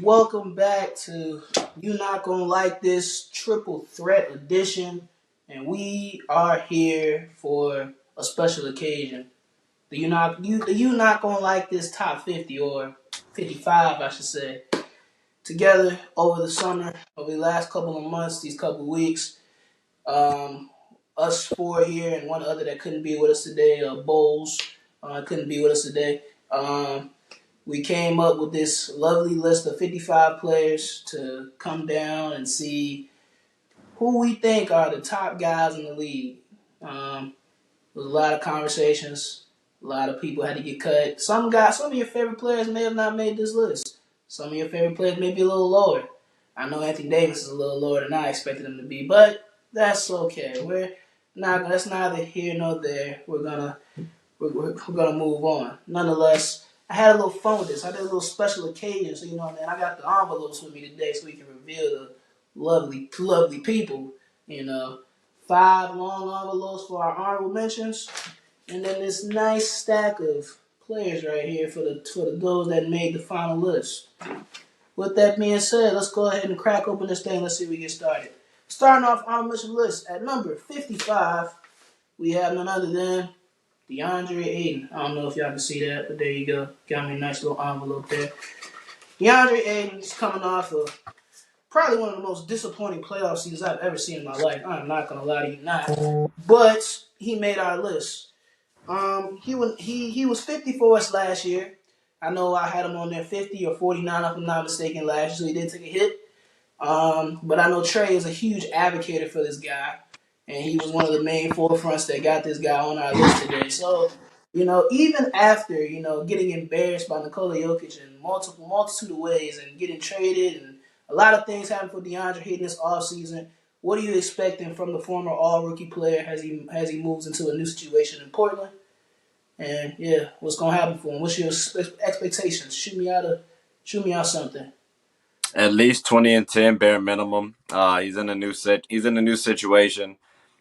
welcome back to You Not Gonna Like This Triple Threat Edition. And we are here for a special occasion. The You Not Gonna Like This Top 50 or 55, I should say. Together over the summer, over the last couple of months, these couple of weeks. Us four here and one other that couldn't be with us today, Bowles, couldn't be with us today. We came up with this lovely list of 55 players to come down and see who we think are the top guys in the league. There was a lot of conversations. A lot of people had to get cut. Some of your favorite players may have not made this list. Some of your favorite players may be a little lower. I know Anthony Davis is a little lower than I expected him to be, but that's okay. That's neither here nor there. We're gonna move on. Nonetheless, I had a little fun with this. I did a little special occasion, so I got the envelopes with me today so we can reveal the lovely, lovely people. 5 long envelopes for our honorable mentions, and then this nice stack of players right here for those that made the final list. With that being said, let's go ahead and crack open this thing. Let's see if we get started. Starting off honorable mention list at number 55, we have none other than Deandre Ayton. I don't know if y'all can see that, but there you go. Got me a nice little envelope there. Deandre Ayton is coming off of probably one of the most disappointing playoff seasons I've ever seen in my life. I'm not going to lie to you, not. But he made our list. He was 50 for us last year. I know I had him on there 50 or 49 if I'm not mistaken last year, so he did take a hit. But I know Trey is a huge advocate for this guy. And he was one of the main forefronts that got this guy on our list today. So, even after, getting embarrassed by Nikola Jokic in multitude of ways and getting traded and a lot of things happened for Deandre Ayton this offseason, what are you expecting from the former all-rookie player as he moves into a new situation in Portland? And, yeah, what's going to happen for him? What's your expectations? Shoot me out something. At least 20-10 bare minimum. He's in a new situation.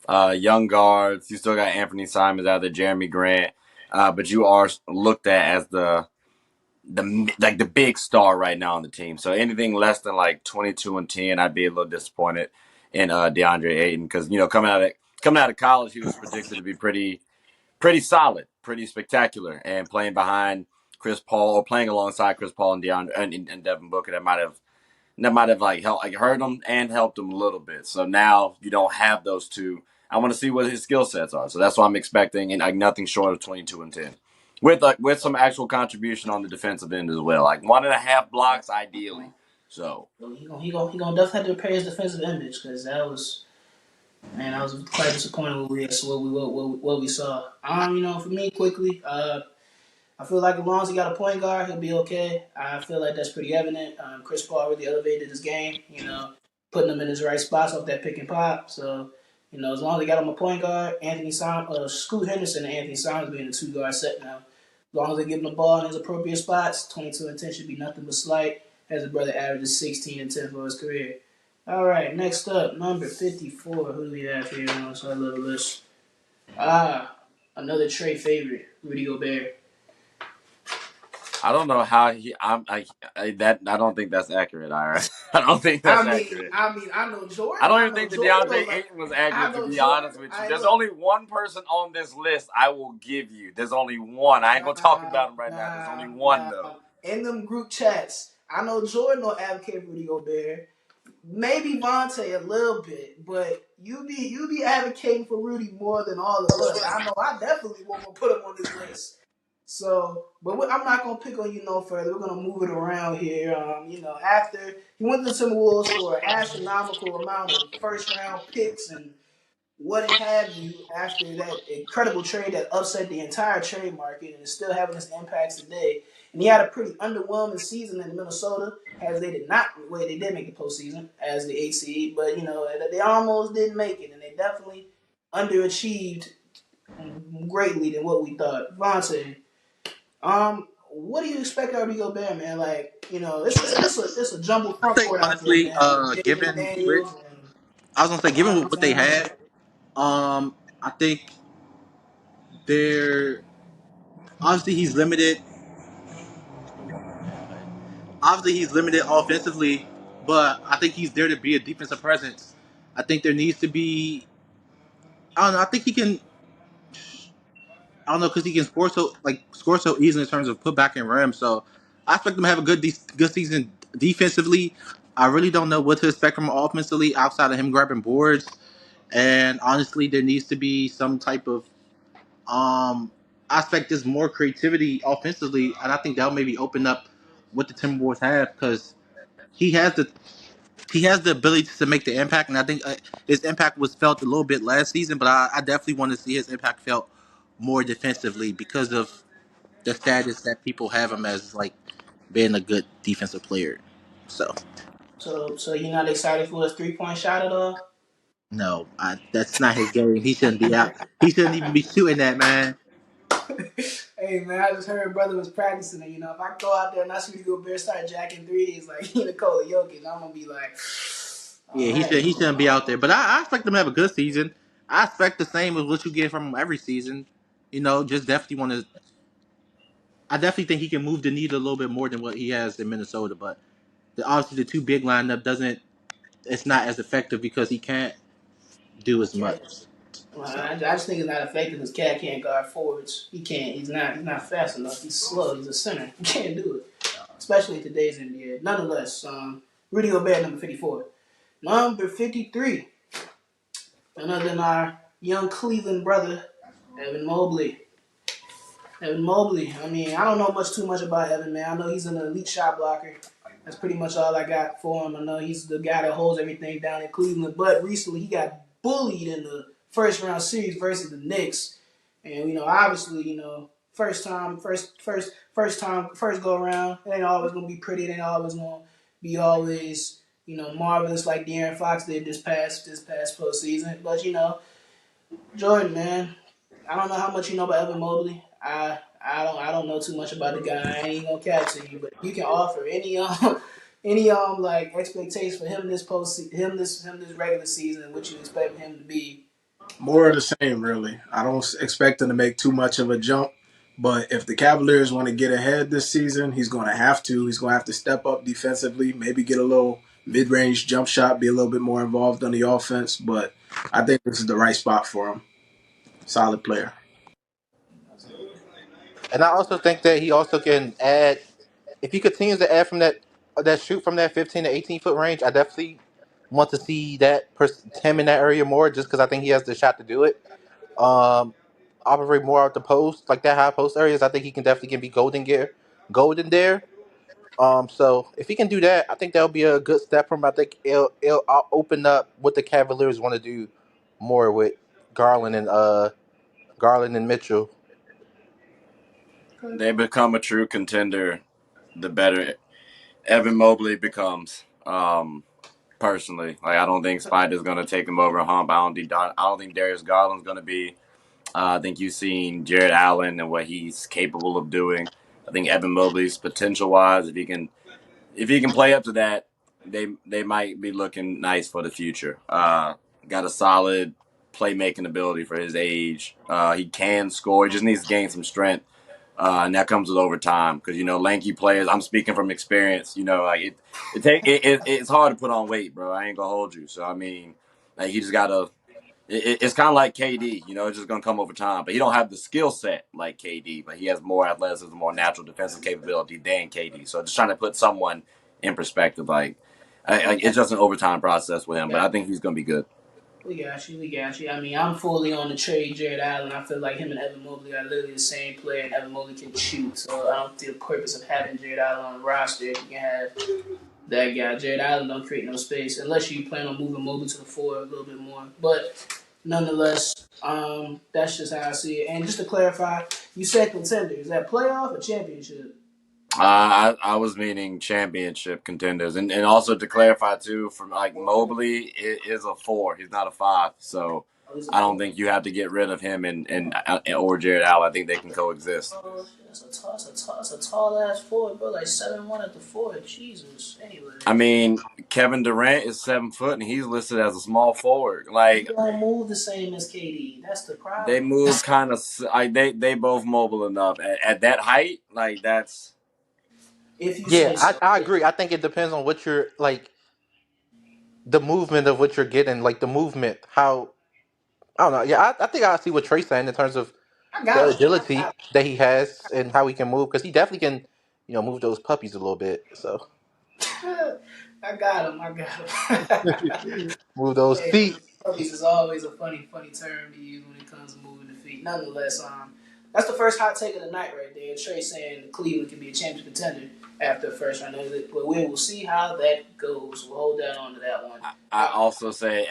Young guards. You still got Anthony Simons out there, Jeremy Grant, but you are looked at as the big star right now on the team. So anything less than like 22-10, I'd be a little disappointed in DeAndre Ayton because coming out of college, he was predicted to be pretty solid, pretty spectacular, and playing behind Chris Paul or playing alongside Chris Paul and DeAndre and Devin Booker that might have hurt him and helped him a little bit. So now you don't have those two. I want to see what his skill sets are. So that's what I'm expecting, and nothing short of 22-10, with some actual contribution on the defensive end as well, like 1.5 blocks ideally. So he gonna definitely have to repair his defensive image because I was quite disappointed with what we saw. For me, quickly, I feel like as long as he got a point guard, he'll be okay. I feel like that's pretty evident. Chris Paul really elevated his game, putting him in his right spots off that pick and pop. So, as long as they got him a point guard, Scoot Henderson and Anthony Simons being the 2-guard set now. As long as they give him the ball in his appropriate spots, 22-10 should be nothing but slight, as the brother averages 16-10 for his career. All right, next up, number 54. Who do we have here on this little list? Another Trey favorite, Rudy Gobert. I don't know how I don't think that's accurate, Ira. I don't think that's accurate. I know Jordan. I don't even think the Deandre Ayton was accurate, to be honest with you. There's only one person on this list I will give you. There's only one. I ain't going to talk about him right now. There's only one, though. In them group chats, I know Jordan don't advocate for Rudy Gobert. Maybe Vontae a little bit, but you be advocating for Rudy more than all of us. I know I definitely won't put him on this list. So, but I'm not going to pick on you no further. We're going to move it around here. After he went to the Timberwolves for an astronomical amount of first-round picks and what have you after that incredible trade that upset the entire trade market and is still having its impacts today. And he had a pretty underwhelming season in Minnesota, as they did make the postseason as the 8th seed, but they almost didn't make it, and they definitely underachieved greatly than what we thought. Vontae, what do you expect out of Rudy Gobert, man? It's a jumbled front court out there, man. Given what they had, I think he's limited. obviously he's limited offensively, but I think he's there to be a defensive presence. I think there needs to be. I don't know. I think he can. I don't know because he can score so easily in terms of putback and rim. So I expect him to have a good season defensively. I really don't know what to expect from him offensively outside of him grabbing boards. And honestly, there needs to be some type of aspect is more creativity offensively, and I think that'll maybe open up what the Timberwolves have because he has the he has the ability to make the impact, and I think his impact was felt a little bit last season, but I definitely want to see his impact felt more defensively because of the status that people have him as like being a good defensive player. So So you're not excited for his 3-point shot at all? no, that's not his game. He shouldn't be out. He shouldn't even be shooting that, man. Hey man, I just heard brother was practicing it. You know, if I go out there and I see Rudy Gobert start jacking threes like Nikola Jokic, I'm gonna be like, all Yeah, right. he shouldn't be out there. But I expect him to have a good season. I expect the same as what you get from him every season. You know, just definitely want to. I definitely think he can move the needle a little bit more than what he has in Minnesota. But obviously, the two big lineup doesn't. It's not as effective because he can't do as Okay. much. Well, So I just think it's not effective because Cat can't guard forwards. He can't. He's not. He's not fast enough. He's slow. He's a center. He can't do it, especially in today's NBA. Nonetheless, Rudy Gobert, number 54. Number 53, none other than our young Cleveland brother, Evan Mobley. Evan Mobley. I mean, I don't know too much about Evan, man. I know he's an elite shot blocker. That's pretty much all I got for him. I know he's the guy that holds everything down in Cleveland. But recently, he got bullied in the first round series versus the Knicks, and obviously, first go around. It ain't always gonna be pretty. It ain't always gonna be marvelous like De'Aaron Fox did this past postseason. But Jordan, man, I don't know how much you know about Evan Mobley. I don't know too much about the guy. I ain't gonna cap to you, but you can offer any any like expectations for him this regular season and what you expect him to be. More of the same, really. I don't expect him to make too much of a jump. But if the Cavaliers want to get ahead this season, he's going to have to. He's going to have to step up defensively, maybe get a little mid-range jump shot, be a little bit more involved on the offense. But I think this is the right spot for him. Solid player. and I also think that he also can add if he continues to add from that shoot from that 15 to 18 foot range. I definitely want to see him in that area more just because I think he has the shot to do it. Um, Operate more out the post, like that high post areas. I think he can definitely be golden there. So if he can do that, I think that'll be a good step for him. I think it'll open up what the Cavaliers want to do more with Garland and Mitchell. They become a true contender the better Evan Mobley becomes. Personally, like I don't think Spider's gonna take him over a hump. I don't think Darius Garland's gonna be. I think you've seen Jared Allen and what he's capable of doing. I think Evan Mobley's potential wise, if he can play up to that, they might be looking nice for the future. Got a solid playmaking ability for his age. He can score. He just needs to gain some strength. And that comes with overtime because lanky players. I'm speaking from experience. Like it's hard to put on weight, bro. I ain't gonna hold you. So I mean, like he just gotta. It's kind of like KD. It's just gonna come over time. But he don't have the skill set like KD. But he has more athleticism, more natural defensive capability than KD. So just trying to put someone in perspective, it's just an overtime process with him. But I think he's gonna be good. We got you. We got you. I mean, I'm fully on the trade Jared Allen. I feel like him and Evan Mobley are literally the same player, and Evan Mobley can shoot. So I don't see the purpose of having Jared Allen on the roster if you can have that guy. Jared Allen don't create no space unless you plan on moving Mobley to the four a little bit more. But nonetheless, that's just how I see it. And just to clarify, you said contender. Is that playoff or championship? I was meaning championship contenders, and also to clarify too, from like Mobley is a 4. He's not a 5. So Oh, he's a I don't four. think you have to get rid of him and or Jared Allen. I think they can coexist. Oh, that's a tall ass forward, bro. Like 7'1" at the four. Jesus. I Anyways. mean, Kevin Durant is 7 foot and he's listed as a small forward. He Like don't move the same as KD. That's the they problem. move kind of like they both mobile enough at that height. Like that's if you Yeah, say so. I agree. I think it depends on what you're like, the movement of what you're getting, like the movement. How I don't know. Yeah, I think I see what Trey's saying in terms of I the got him. agility that he has and how he can move because he definitely can, move those puppies a little bit. So I got him. I got him. move those Hey, feet. puppies is always a funny term to use when it comes to moving the feet. Nonetheless, that's the first hot take of the night right there. Trey saying Cleveland can be a championship contender after the first round exit, but we will see how that goes. We'll hold that on to that one. I also say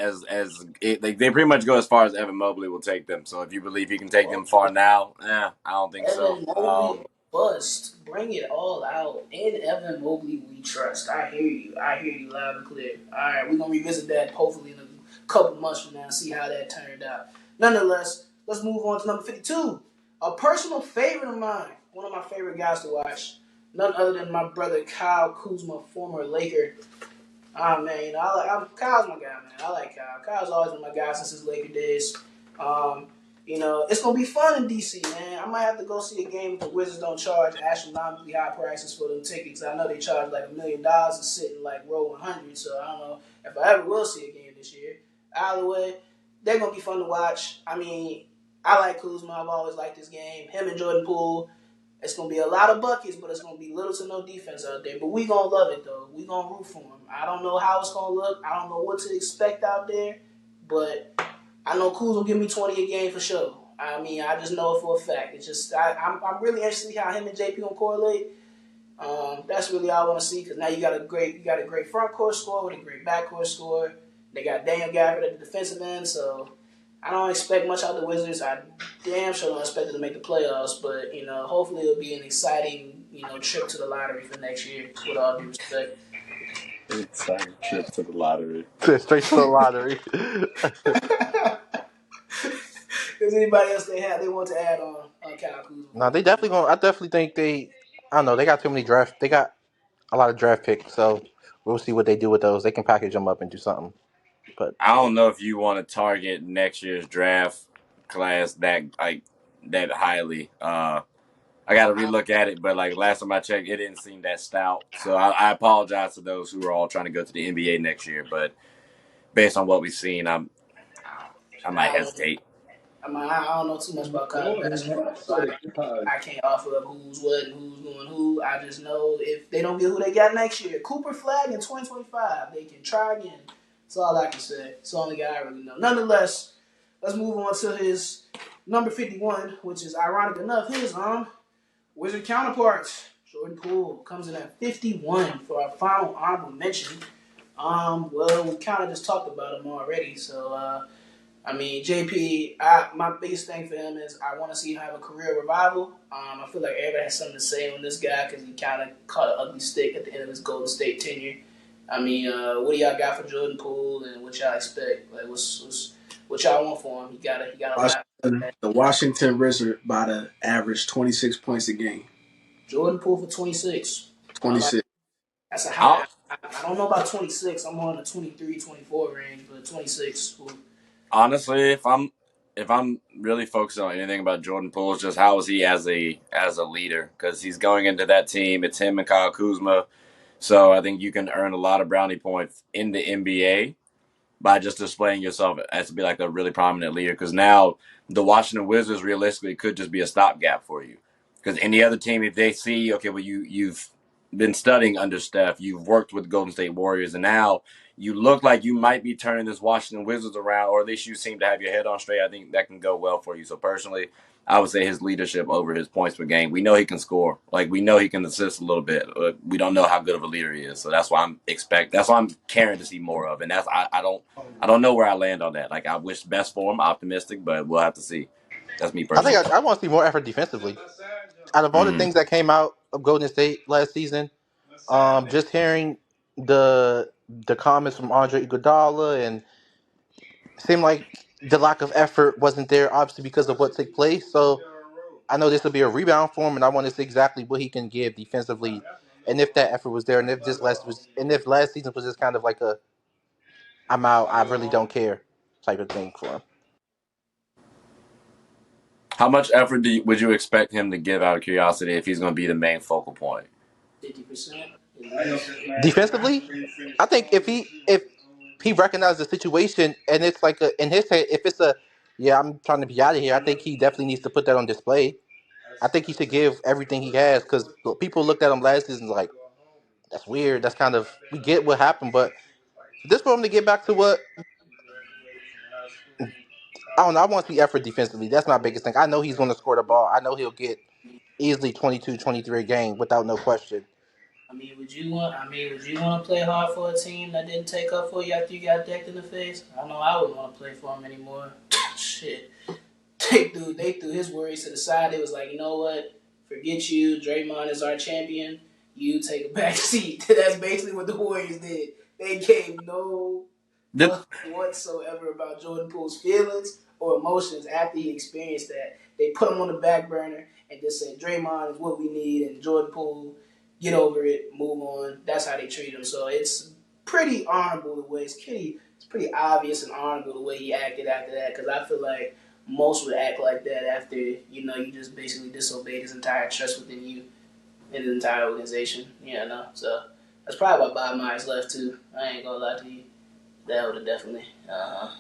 they pretty much go as far as Evan Mobley will take them. So if you believe he can take them far now, I don't think so. Evan Mobley bust. Bring it all out. In Evan Mobley we trust. I hear you. I hear you loud and clear. Alright, we're gonna revisit that hopefully in a couple months from now and see how that turned out. Nonetheless, let's move on to number 52. A personal favorite of mine. One of my favorite guys to watch. None other than my brother Kyle Kuzma, former Laker. Ah man, Kyle's my guy, man. I like Kyle. Kyle's always been my guy since his Laker days. Um, it's gonna be fun in DC, man. I might have to go see a game if the Wizards don't charge astronomically high prices for them tickets. I know they charge like $1,000,000 to sit in like row 100, so I don't know if I ever will see a game this year. Either way, they're gonna be fun to watch. I mean, I like Kuzma. I've always liked this game. Him and Jordan Poole. It's gonna be a lot of buckets, but it's gonna be little to no defense out there. But we gonna love it though. We gonna root for him. I don't know how it's gonna look. I don't know what to expect out there, but I know Kuz will give me 20 a game for sure. I mean, I just know it for a fact. It's just I'm really interested to see how him and JP will correlate. That's really all I want to see because now you got a great front court score with a great back court score. They got Daniel Gafford at the defensive end, so I don't expect much out of the Wizards. I damn sure don't expect them to make the playoffs, but hopefully it'll be an exciting trip to the lottery for next year. With all due respect. Exciting trip to the lottery. Straight to the lottery. Is anybody else they want to add on Kyle Kuzma? No, they definitely going. I definitely think they. I don't know. They got too many draft. They got a lot of draft picks, so we'll see what they do with those. They can package them up and do something. But I don't know if you want to target next year's draft class that highly. I got to relook at it, but like last time I checked, it didn't seem that stout. So I apologize to those who are all trying to go to the NBA next year. But based on what we've seen, I might hesitate. I don't know too much about college basketball, so I can't offer up who's what and who's going who. I just know if they don't get who they got next year, Cooper Flag in 2025, they can try again. That's all I can say. It's the only guy I really know. Nonetheless, let's move on to his number 51, which is ironic enough his Wizard counterparts. Jordan Poole comes in at 51 for our final honorable mention. Well, we kind of just talked about him already, so JP, my biggest thing for him is I want to see him have a career revival. I feel like everybody has something to say on this guy because he kind of caught an ugly stick at the end of his Golden State tenure. What do y'all got for Jordan Poole and what y'all expect? Like, what y'all want for him? He got a lot. The Washington Wizards about to average 26 points a game. Jordan Poole for 26. 26. That's a high. I don't know about 26. I'm on the 23, 24 range, but 26. Honestly, if I'm really focusing on anything about Jordan Poole, it's just how is he as a leader? Because he's going into that team. It's him and Kyle Kuzma. So I think you can earn a lot of brownie points in the NBA by just displaying yourself as to be like a really prominent leader. Because now the Washington Wizards realistically could just be a stopgap for you. Because any other team, if they see, okay, well you've been studying under Steph, you've worked with Golden State Warriors, and now you look like you might be turning this Washington Wizards around, or at least you seem to have your head on straight. I think that can go well for you. So personally, I would say his leadership over his points per game. We know he can score. Like we know he can assist a little bit. We don't know how good of a leader he is. So that's why I'm caring to see more of. And that's I don't know where I land on that. Like I wish best for him, optimistic, but we'll have to see. That's me I personally. think I want to see more effort defensively. Out of all the things that came out of Golden State last season, just hearing the comments from Andre Iguodala and it seemed like the lack of effort wasn't there, obviously because of what took place. So I know this will be a rebound for him, and I want to see exactly what he can give defensively, and if that effort was there, and if last season was just kind of like a I'm out, I really don't care type of thing for him. How much effort would you expect him to give out of curiosity if he's going to be the main focal point? 50% at least. Defensively, I think if he recognizes the situation and it's like in his head, if it's a yeah, I'm trying to be out of here. I think he definitely needs to put that on display. I think he should give everything he has because people looked at him last season like that's weird. That's kind of we get what happened, but this for him to get back to what I don't know. I want to see effort defensively. That's my biggest thing. I know he's going to score the ball. I know he'll get easily 22, 23 a game without no question. Would you want to play hard for a team that didn't take up for you after you got decked in the face? I know I wouldn't want to play for him anymore. Shit. They threw his worries to the side. It was like, you know what? Forget you. Draymond is our champion. You take a back seat. That's basically what the Warriors did. They gave no fuck whatsoever about Jordan Poole's feelings or emotions after he experienced that. They put him on the back burner and just said, Draymond is what we need, and Jordan Poole, get over it, move on. That's how they treat him. So it's pretty honorable the way it's pretty obvious and honorable the way he acted after that, because I feel like most would act like that after, you just basically disobeyed his entire trust within you and his entire organization. So that's probably why Bob Myers left too. I ain't gonna lie to you. That would have definitely, yeah.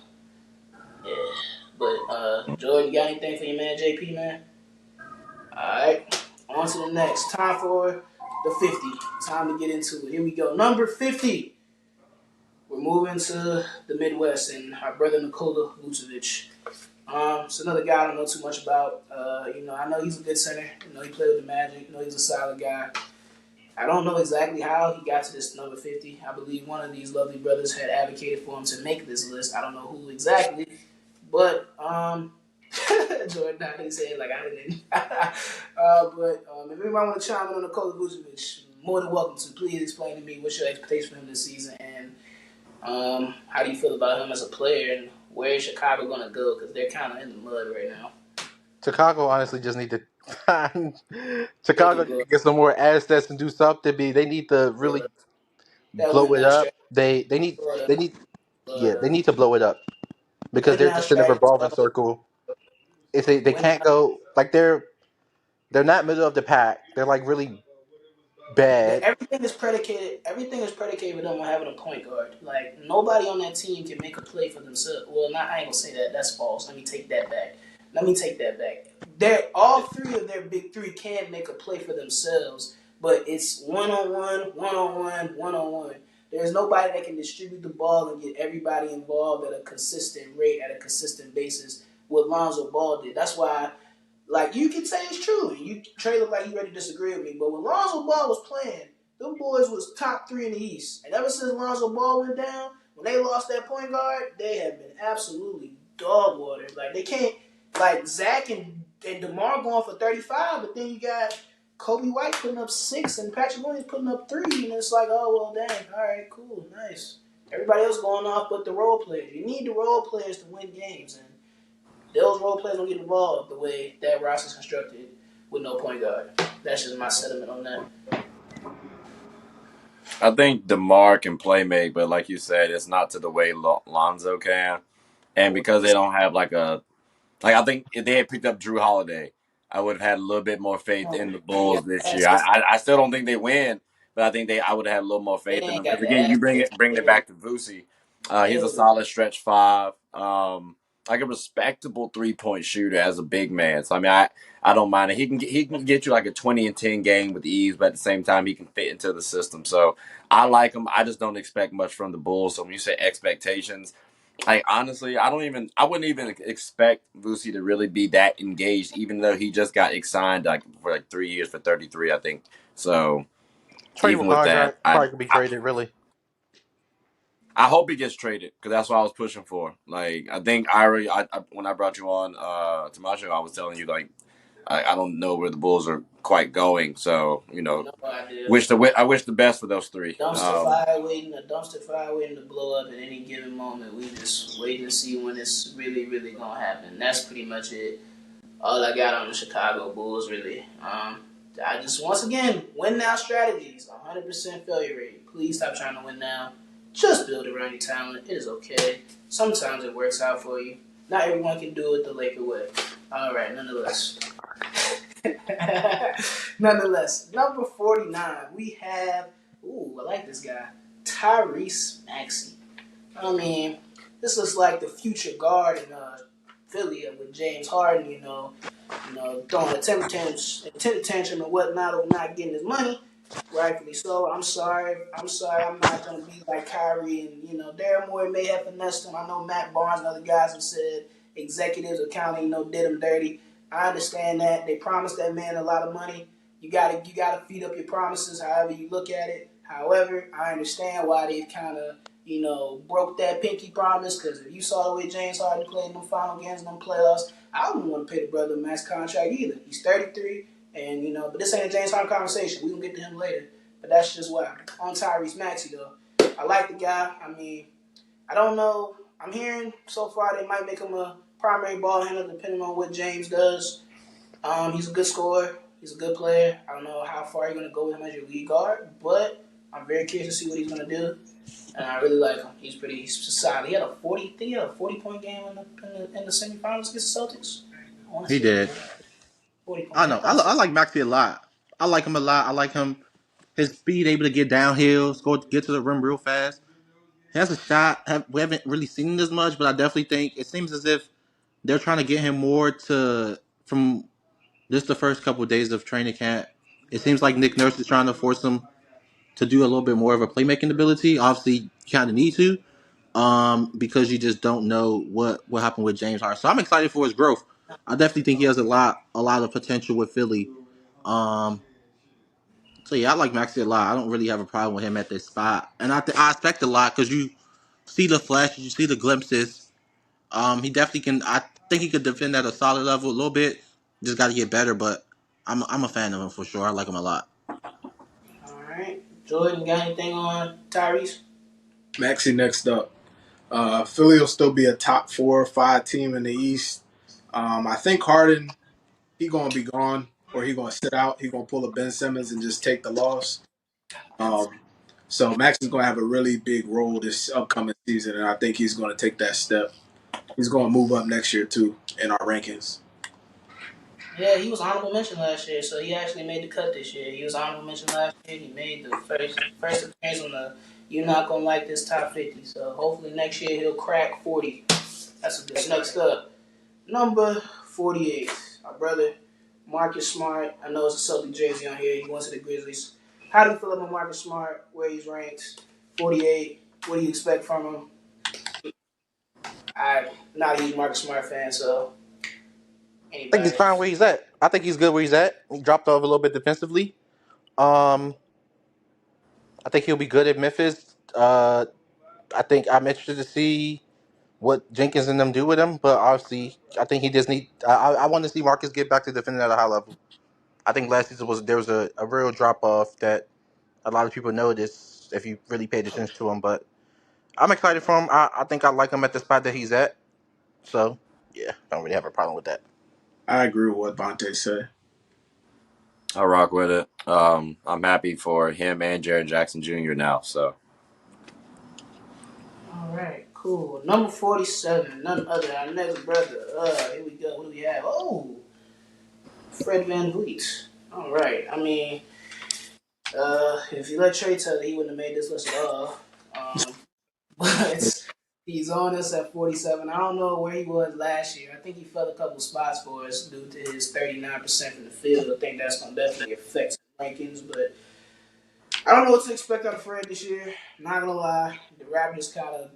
But Jordan, you got anything for your man JP, man? Alright. On to the next. Time for the 50. Time to get into it. Here we go. Number 50. We're moving to the Midwest and our brother Nikola Vucevic. It's another guy I don't know too much about. I know he's a good center. He played with the Magic. He's a solid guy. I don't know exactly how he got to this number 50. I believe one of these lovely brothers had advocated for him to make this list. I don't know who exactly. But, Jordan, I didn't say it like I didn't. If anybody want to chime in on Nikola Vucevic, more than welcome to. Please explain to me what's your expectation for him this season and how do you feel about him as a player, and where is Chicago going to go? Because they're kind of in the mud right now. Chicago honestly just need to They Chicago can need go. to get some more assets and do something. They need to really Florida. That blow win it now, up. straight. Florida. They need Florida. to blow it up because Win they're now, just in a straight. revolving circle. If they Win can't go like they're not middle of the pack. They're like really bad. Everything is predicated. Everything is predicated with them having a point guard. Like nobody on that team can make a play for themselves. Well, I ain't gonna say that. That's false. Let me take that back. All three of their big three can make a play for themselves, but it's one on one, one on one, one on one. There's nobody that can distribute the ball and get everybody involved at a consistent rate, at a consistent basis. What Lonzo Ball did. That's why. Like, you can say it's true. Trey looked like you ready to disagree with me. But when Lonzo Ball was playing, them boys was top 3 in the East. And ever since Lonzo Ball went down, when they lost that point guard, they have been absolutely dog water. Like, they can't, like, Zach and DeMar going for 35, but then you got Kobe White putting up 6 and Patrick Williams putting up 3. And it's like, oh, well, dang. All right, cool, nice. Everybody else going off but the role players. You need the role players to win games. And those role players don't get involved the way that roster is constructed with no point guard. That's just my sentiment on that. I think DeMar can play make, but like you said, it's not to the way Lonzo can. And because they don't have I think if they had picked up Jrue Holiday, I would have had a little bit more faith in the Yeah, Bulls this year. assets. I still don't think they win, but I think I would have had a little more They faith in ain't them. got Because the again, you assets. bring it back to Vuce. He's a solid stretch five, like a respectable 3-point shooter as a big man. So I mean, I don't mind it. He can get you like a 20-10 game with ease, but at the same time, he can fit into the system. So I like him. I just don't expect much from the Bulls. So when you say expectations, like honestly, I wouldn't even expect Vuce to really be that engaged, even though he just got signed for 3 years for 33, I think. So even Tradable with that, contract probably could be traded. Really, I hope he gets traded because that's what I was pushing for. Like I think when I brought you on to my show, I was telling you like I don't know where the Bulls are quite going. So No idea. I wish the best for those three. A dumpster fire waiting to blow up at any given moment. We just waiting to see when it's really, really gonna happen. That's pretty much it. All I got on the Chicago Bulls, really. I just, once again, win now strategies. 100% failure rate. Please stop trying to win now. Just build around your talent. It is okay. Sometimes it works out for you. Not everyone can do it the Laker way. All right, nonetheless. Nonetheless, number 49, we have, I like this guy, Tyrese Maxey. I mean, this looks like the future guard in Philly with James Harden, throwing a temper tantrum and whatnot over not getting his money. Rightfully so. I'm sorry. I'm not gonna be like Kyrie and Daryl Morey may have finessed him. I know Matt Barnes and other guys have said executives are counting, did him dirty. I understand that they promised that man a lot of money. You gotta feed up your promises, however you look at it. However, I understand why they've kind of broke that pinky promise. Because if you saw the way James Harden played in them final games in them playoffs, I wouldn't want to pay the brother a max contract either. He's 33. And, but this ain't a James Harden conversation. We can get to him later. But that's just why. On Tyrese Maxey, though. I like the guy. I mean, I don't know. I'm hearing so far they might make him a primary ball handler depending on what James does. He's a good scorer. He's a good player. I don't know how far you're going to go with him as your lead guard. But I'm very curious to see what he's going to do. And I really like him. He's solid. He had a 40-point game in the semifinals against the Celtics. He did. 40 I know. I like Maxey a lot. I like him a lot. I like him. His speed, able to get downhill, get to the rim real fast. He has a shot. We haven't really seen this much, but I definitely think it seems as if they're trying to get him more from just the first couple of days of training camp. It seems like Nick Nurse is trying to force him to do a little bit more of a playmaking ability. Obviously, you kind of need to, because you just don't know what happened with James Harden. So I'm excited for his growth. I definitely think he has a lot of potential with Philly. Um, so yeah, I like Maxey a lot. I don't really have a problem with him at this spot, and I expect a lot because you see the flashes, you see the glimpses. He definitely can. I think he could defend at a solid level a little bit. Just got to get better, but I'm a fan of him for sure. I like him a lot. All right. Jordan, got anything on Tyrese? Maxey next up. Philly will still be a top 4 or 5 team in the East. I think Harden, he gonna be gone or he gonna sit out. He gonna pull a Ben Simmons and just take the loss. So Max is gonna have a really big role this upcoming season, and I think he's gonna take that step. He's gonna move up next year too in our rankings. Yeah, he was honorable mention last year, so he actually made the cut this year. He was honorable mention last year. He made the first appearance on the "You're Not Gonna Like This" top 50. So hopefully next year he'll crack 40. That's a good. Next up, number 48, our brother Marcus Smart. I know it's a Celtic jersey on here. He went to the Grizzlies. How do you feel about Marcus Smart? Where he's ranked? 48. What do you expect from him? I'm not a huge Marcus Smart fan, so I think he's anybody. fine where he's at. I think he's good where he's at. He dropped off a little bit defensively. Um, I think he'll be good at Memphis. I think I'm interested to see what Jenkins and them do with him, but obviously, I think he just need. I want to see Marcus get back to defending at a high level. I think last season there was a real drop off that a lot of people noticed if you really paid attention to him. But I'm excited for him. I think I like him at the spot that he's at. So yeah, don't really have a problem with that. I agree with what Bonte said. I rock with it. I'm happy for him and Jaren Jackson Jr. now. So All right, cool. Number 47, none other than our next brother. Here we go. What do we have? Oh, Fred Van Vleet. All right. I mean, if you let Trey tell it, he wouldn't have made this list at all. But he's on us at 47. I don't know where he was last year. I think he fell a couple spots for us due to his 39% from the field. I think that's going to definitely affect his rankings, but I don't know what to expect out of Fred this year. Not gonna lie, the Raptors kind of,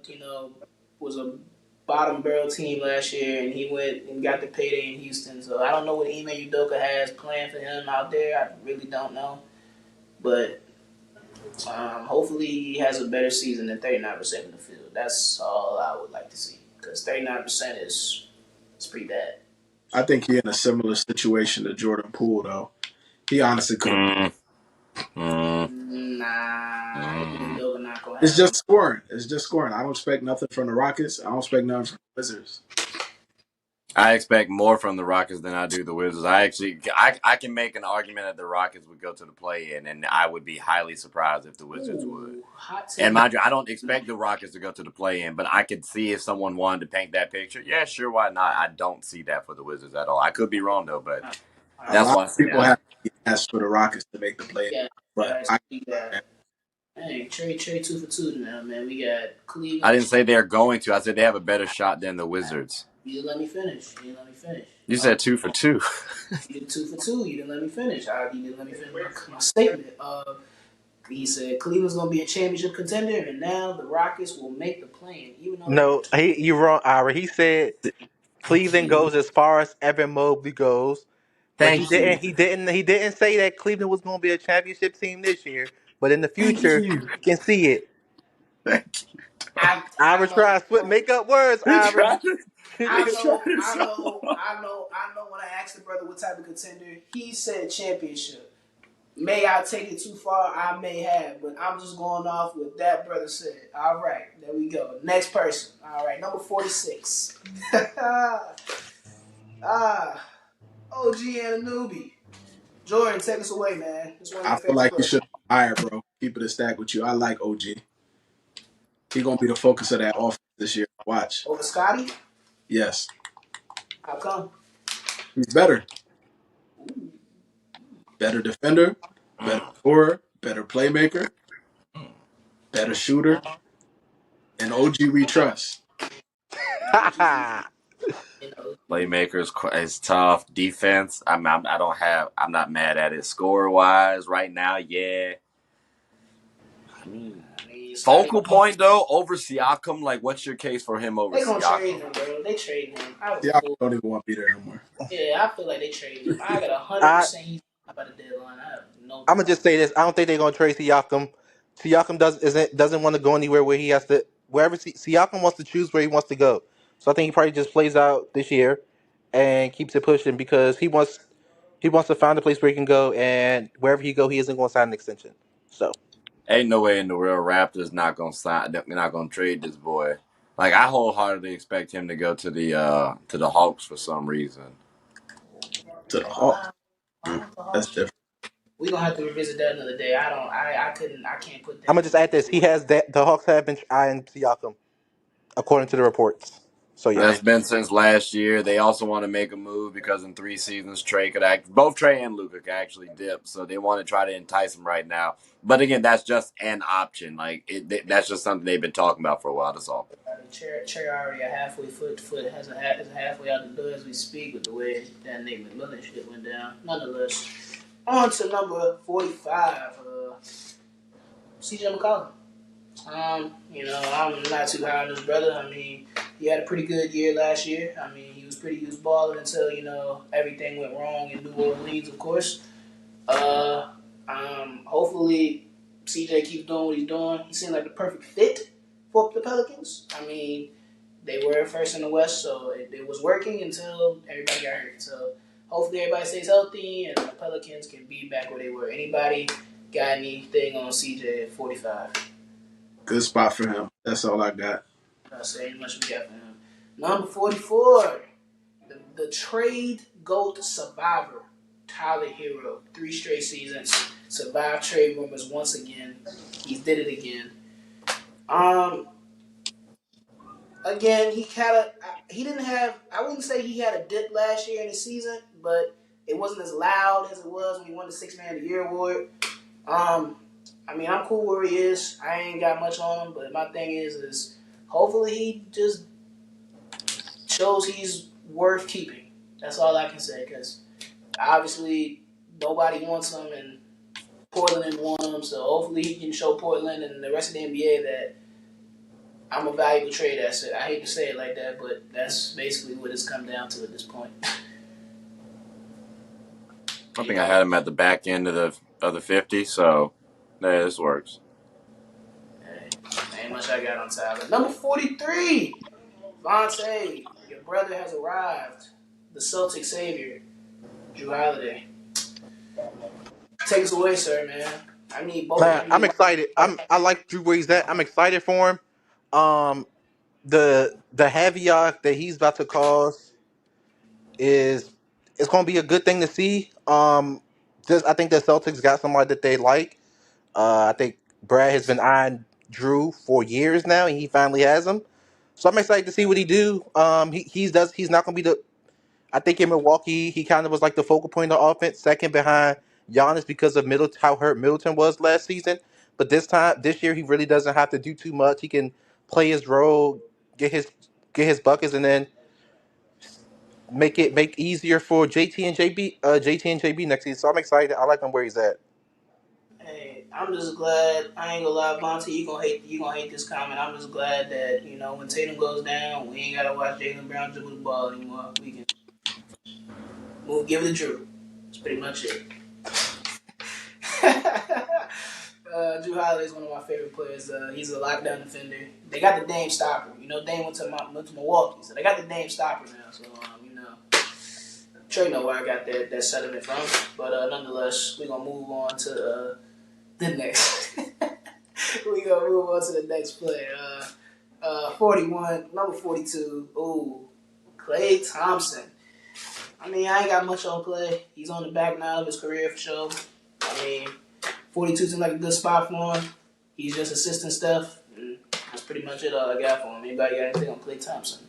was a bottom barrel team last year, and he went and got the payday in Houston. So I don't know what Ime Udoka has planned for him out there. I really don't know, but hopefully he has a better season than 39% in the field. That's all I would like to see, because 39% is pretty bad. I think he's in a similar situation to Jordan Poole though. He honestly could. Nah, Udoka not gonna It's have him. just scoring. It's just scoring. I don't expect nothing from the Rockets. I don't expect nothing from the Wizards. I expect more from the Rockets than I do the Wizards. I can make an argument that the Rockets would go to the play-in, and I would be highly surprised if the Wizards would. Ooh, hot take. And mind you, I don't expect the Rockets to go to the play-in, but I could see if someone wanted to paint that picture. Yeah, sure, why not? I don't see that for the Wizards at all. I could be wrong though, but A That's lot why I of say people have asked for the Rockets to make the play, Yeah, but guys, we got. Hey, trade 2 for 2 now, man. We got I Cleveland. didn't say they're going to. I said they have a better shot than the Wizards. You didn't let me finish. You didn't let me finish. You said 2 for 2. You did 2 for 2. You didn't let me finish. You didn't let me finish my statement. He said Cleveland's gonna be a championship contender, and now the Rockets will make the play. Even though they No, you're wrong, Ira. He said Thank Cleveland you. goes as far as Evan Mobley goes, but he Thank you. didn't. He didn't say that Cleveland was going to be a championship team this year. But in the Thank future, you. he can see it. Thank Ira know. try to make up words. you. Ira. He's trying to show. I know. When I asked the brother what type of contender, he said championship. May I take it too far? I may have, but I'm just going off what that brother said. All right, there we go. Next person. All right, number 46. OG and Annouby. Jordan, take us away, man. This one of I your feel favorite like you brothers. should hire, bro. Keep it a stack with you. I like OG. He gonna be the focus of that offense this year. Watch. Over Scotty? Yes, How come? he's better. Better defender, better scorer, better playmaker, better shooter, and OG we trust. And OG, and OG. Playmakers is tough. Defense, I don't have. I'm not mad at it. Score wise, right now, yeah. I mean, I mean, Scotty, focal point though over Siakam. Like, what's your case for him over they gonna trade Siakam? him, bro. They trading him. I was a Siakam fool. don't even want to be there no more. Yeah, I feel like they trading him. I got I 100% he's not by the deadline. I have no I'm gonna doubt. just say this. I don't think they're gonna trade Siakam. Siakam doesn't want to go anywhere where he has to. Wherever Siakam wants to choose where he wants to go. So I think he probably just plays out this year and keeps it pushing because he wants to find a place where he can go, and wherever he go, he isn't going to sign an extension. So Ain't no way in the world Raptors not gonna sign. They're not gonna trade this boy. Like, I wholeheartedly expect him to go to the Hawks for some reason. To the Hawks, Why? Why not the that's Hawks? different. We gonna have to revisit that another day. I don't. I couldn't. I can't put I'm them gonna just add two. this: he has that the Hawks have been eyeing Siakam according to the reports. So yeah, That's been since last year. They also want to make a move because in 3 seasons, both Trey and Luka could actually dip. So they want to try to entice him right now. But again, that's just an option. Like, that's just something they've been talking about for a while. That's all. Chair already a halfway foot is halfway out the door as we speak with the way that Nate McMillan shit went down. Nonetheless, on to number 45, CJ McCollum. I'm not too high on this brother. I mean, he had a pretty good year last year. I mean, he was balling until everything went wrong in New Orleans, of course. Hopefully, CJ keeps doing what he's doing. He seemed like the perfect fit for the Pelicans. I mean, they were first in the West, so it was working until everybody got hurt. So hopefully everybody stays healthy and the Pelicans can be back where they were. Anybody got anything on CJ at 45? Good spot for him. That's all I got. Not saying much we got for him. Number 44, the trade GOAT survivor, Tyler Herro. 3 straight seasons. Survived trade rumors once again. He did it again. Again, he didn't have, I wouldn't say he had a dip last year in the season, but it wasn't as loud as it was when he won the Sixth Man of the Year award. I'm cool where he is. I ain't got much on him, but my thing is hopefully he just shows he's worth keeping. That's all I can say, because obviously nobody wants him and Portland didn't want him, so hopefully he can show Portland and the rest of the NBA that I'm a valuable trade asset. I hate to say it like that, but that's basically what it's come down to at this point. I think I had him at the back end of the 50. So, yeah, this works. Hey, ain't much I got on Tyler. Number 43, Vontae, your brother has arrived. The Celtic savior, Jrue Holiday. Take us away, sir, man. I need both. man, I'm excited. I like Drew where he's at. I'm excited for him. Um, the caveat that he's about to cause is it's going to be a good thing to see. Just I think the Celtics got somebody that they like. I think Brad has been eyeing Drew for years now, and he finally has him. So I'm excited to see what he do. He's not going to be I think in Milwaukee, he kind of was like the focal point of offense, second behind Giannis because of how hurt Middleton was last season. But this year, he really doesn't have to do too much. He can play his role, get his buckets, and then make easier for JT and JB next season. So I'm excited. I like him where he's at. Hey, I'm just glad. I ain't gonna lie, Monty. You gonna hate this comment. I'm just glad that when Tatum goes down, we ain't gotta watch Jalen Brown dribble the ball anymore. We can give it to Jrue. That's pretty much it. Jrue Holiday is one of my favorite players. He's a lockdown defender. They got the Dame stopper. Dame went to Milwaukee, so they got the Dame stopper now. So Trey know where I got that sentiment from. But nonetheless, we're gonna move on to the next. We gonna move on to the next player. 41, number 42. Ooh, Klay Thompson. I ain't got much on Klay. He's on the back nine of his career for sure. 42 seems like a good spot for him. He's just assisting stuff. That's pretty much it. All I got for him. Anybody got anything on Klay Thompson?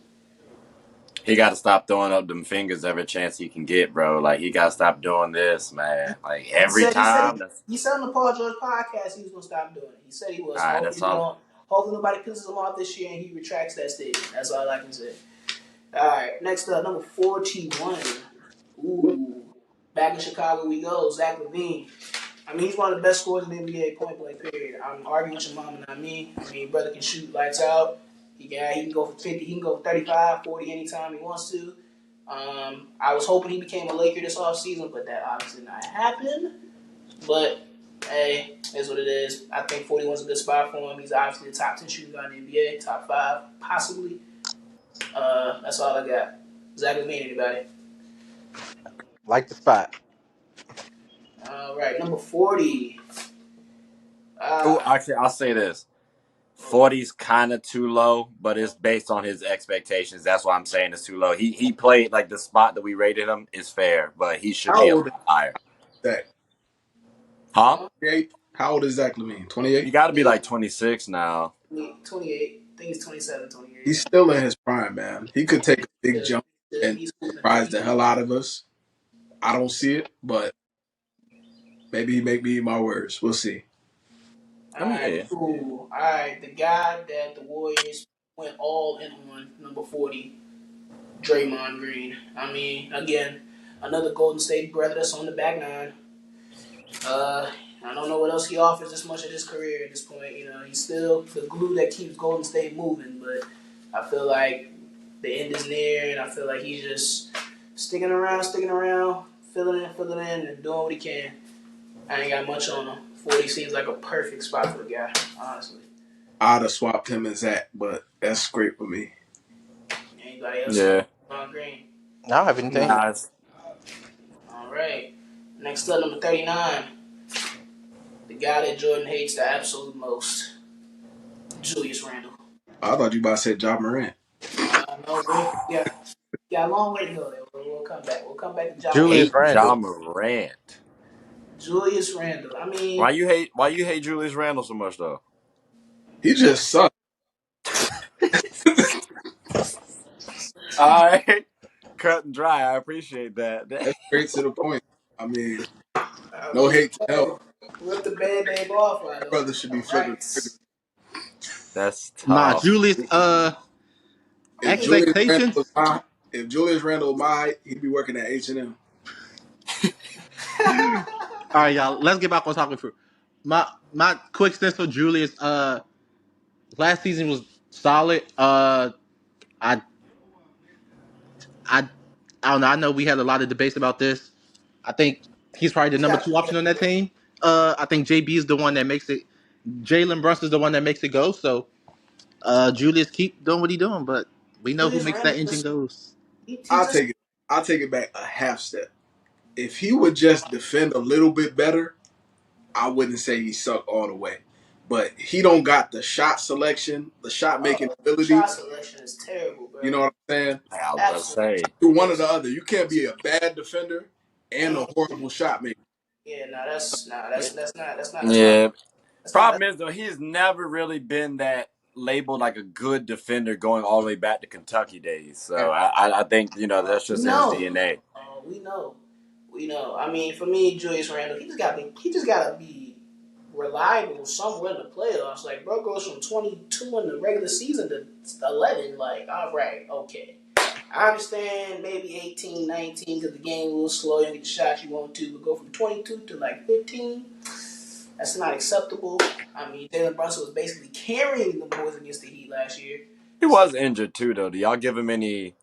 He got to stop throwing up them fingers every chance he can get, bro. Like, he got to stop doing this, man. Like, every time. He said on the Paul George podcast he was gonna stop doing it. He said he was. All right, that's all. Hopefully nobody pisses him off this year and he retracts that statement. That's all I can say. All right, next up, number 41. Ooh, back in Chicago we go. Zach LaVine. He's one of the best scorers in the NBA point blank period. I'm arguing with your mama, not me. Brother can shoot lights out. He can go for 50. He can go for 35, 40 anytime he wants to. I was hoping he became a Laker this offseason, but that obviously not happened. But, hey, is what it is. I think 41's a good spot for him. He's obviously the top 10 shooting guard in the NBA, top 5, possibly. That's all I got. Zach LaVine, anybody? Like the spot. All right, number 40. Actually, I'll say this. 40's kind of too low, but it's based on his expectations. That's why I'm saying it's too low. He played like the spot that we rated him is fair, but he should be a lot higher. Zach? Huh? 28? How old is Zach LaVine? 28? You got to be like 26 now. 28. I think he's 27, 28. He's still in his prime, man. He could take a big jump and surprise the hell out of us. I don't see it, but maybe he make me eat my words. We'll see. All right, cool. All right, the guy that the Warriors went all in on, number 40, Draymond Green. Again, another Golden State brother that's on the back nine. I don't know what else he offers this much of his career at this point. He's still the glue that keeps Golden State moving, but I feel like the end is near, and I feel like he's just sticking around, filling in, and doing what he can. I ain't got much on him. 40 seems like a perfect spot for the guy, honestly. I'd have swapped him and Zach, but that's great for me. Anybody else? Yeah. Green. I don't have anything. Nice. All right. Next up, number 39. The guy that Jordan hates the absolute most. Julius Randle. I thought you about to say Ja Morant. No, bro. Yeah. Got a long way to go there. We'll come back. We'll come back to Ja Julius Randle. Ja Morant. Julius Randle. Why you hate Julius Randle so much though? He just sucks. All right. Cut and dry. I appreciate that. That's straight to the point. No hate to help. Rip the Band-Aid off. Right, Brother should be flipping. That's tough. Nah, Julius. Expectations. If Julius Randle was my height, he'd be working at H&M. All right, y'all. Let's get back on talking for my quick stint for Julius. Last season was solid. I don't know. I know we had a lot of debates about this. I think he's probably the number 2 option on that team. I think JB is the one that makes it. Jalen Brunson is the one that makes it go. So Julius keep doing what he's doing, but we know who makes that engine goes. I'll take it back a half step. If he would just defend a little bit better, I wouldn't say he sucked all the way. But he don't got the shot selection, the shot making ability. Shot selection is terrible, bro. You know what I'm saying? I was about to say. Do one or the other. You can't be a bad defender and a horrible shot maker. Yeah, that's not. Yeah. Problem is though, he's never really been that labeled like a good defender going all the way back to Kentucky days. So I think that's We just in his know. DNA. We know. We know. I mean, for me, Julius Randle, he just gotta be reliable somewhere in the playoffs. Like, bro goes from 22 in the regular season to 11. Like, all right, okay. I understand maybe 18, 19 because the game a little slow. You don't get the shots you want to, but go from 22 to like 15. That's not acceptable. I mean, Jalen Brunson was basically carrying the boys against the Heat last year. He So, was injured too, though. Do y'all give him any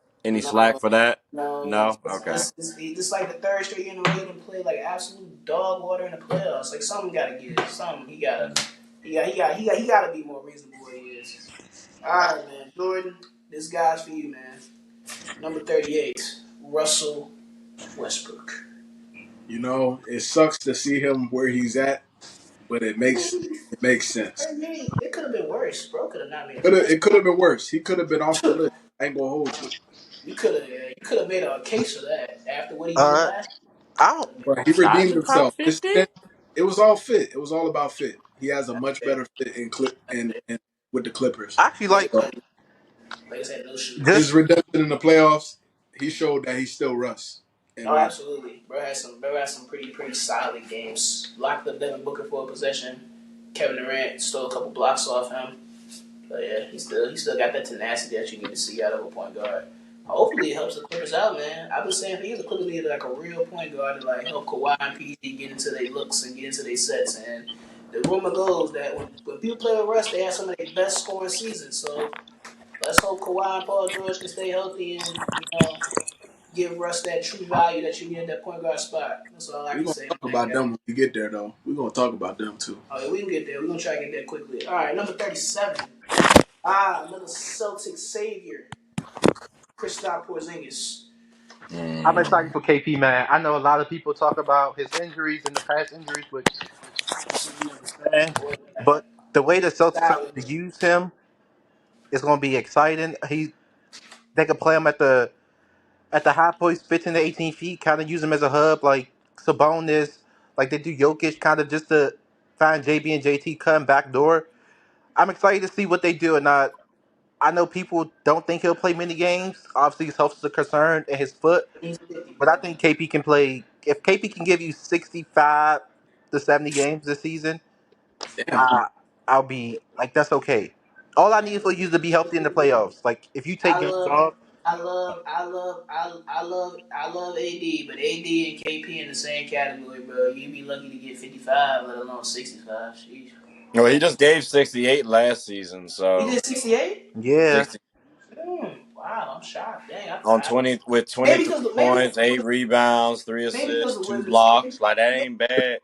slack no, for that? no. No. Okay. This like the third straight year in a row he didn't play like absolute dog water in the playoffs. Like, something gotta give. Something he gotta be more reasonable than he is. All right, man. Jordan, this guy's for you, man. Number 38, Russell Westbrook. It sucks to see him where he's at, but it makes sense. 38. It could have been worse, bro. Could have not made a Could have list. it could have been worse. He could have been off the list. I ain't gonna hold you. You could have made a case for that after what he did Uh, last. I don't. But he Outside redeemed the top himself. fifty. It was all fit. It was all about fit. He has a much better fit in clip and with the Clippers. I actually Nigga like So wasn't like I said, no shoes. his just. redemption in the playoffs, he showed that he's still Russ. And Oh, when absolutely. Bro had some pretty solid games. Locked up Devin Booker for a possession. Kevin Durant stole a couple blocks off him. But yeah, he still got that tenacity that you need to see out of a point guard. Hopefully it helps the Clippers out, man. I've been saying for years the Clippers need like a real point guard to like help Kawhi and PG get into their looks and get into their sets. And the rumor goes that when people play with Russ, they have some of their best scoring seasons. So let's hope Kawhi and Paul George can stay healthy and give Russ that true value that you need at that point guard spot. That's all I we're can gonna say, talk man. about them when we get there though. We're gonna talk about them too. Oh yeah, we can get there. We're gonna try to get there quickly. All right, number 37. Another Celtic savior, Kristaps Porzingis. I'm Mm. excited for KP, man. I know a lot of people talk about his injuries and the past injuries, which I completely understand. Boy, But the way the Celtics are style going to use him is going to be exciting. They could play him at the high post, 15 to 18 feet, kind of use him as a hub, like Sabonis, like they do Jokic, kind of just to find JB and JT cutting back door. I'm excited to see what they do, and I know people don't think he'll play many games. Obviously, his health is a concern and his foot, he's 50, but I bro. think KP can play. If KP can give you 65 to 70 games this season, Damn. uh, I'll be like, that's okay. All I need for you is to be healthy in the playoffs. Like, if you take I games love, off, I love AD, but AD and KP in the same category, bro. You'd be lucky to get 55, let alone 65. Sheesh. Well, he just gave 68 last season, He so did 68. yeah. 60 Wow, I'm shocked. Dang, on 20 with maybe 22 because points, 8 rebounds, 3 maybe because assists, the 2 Wizards, blocks. Like that ain't bad.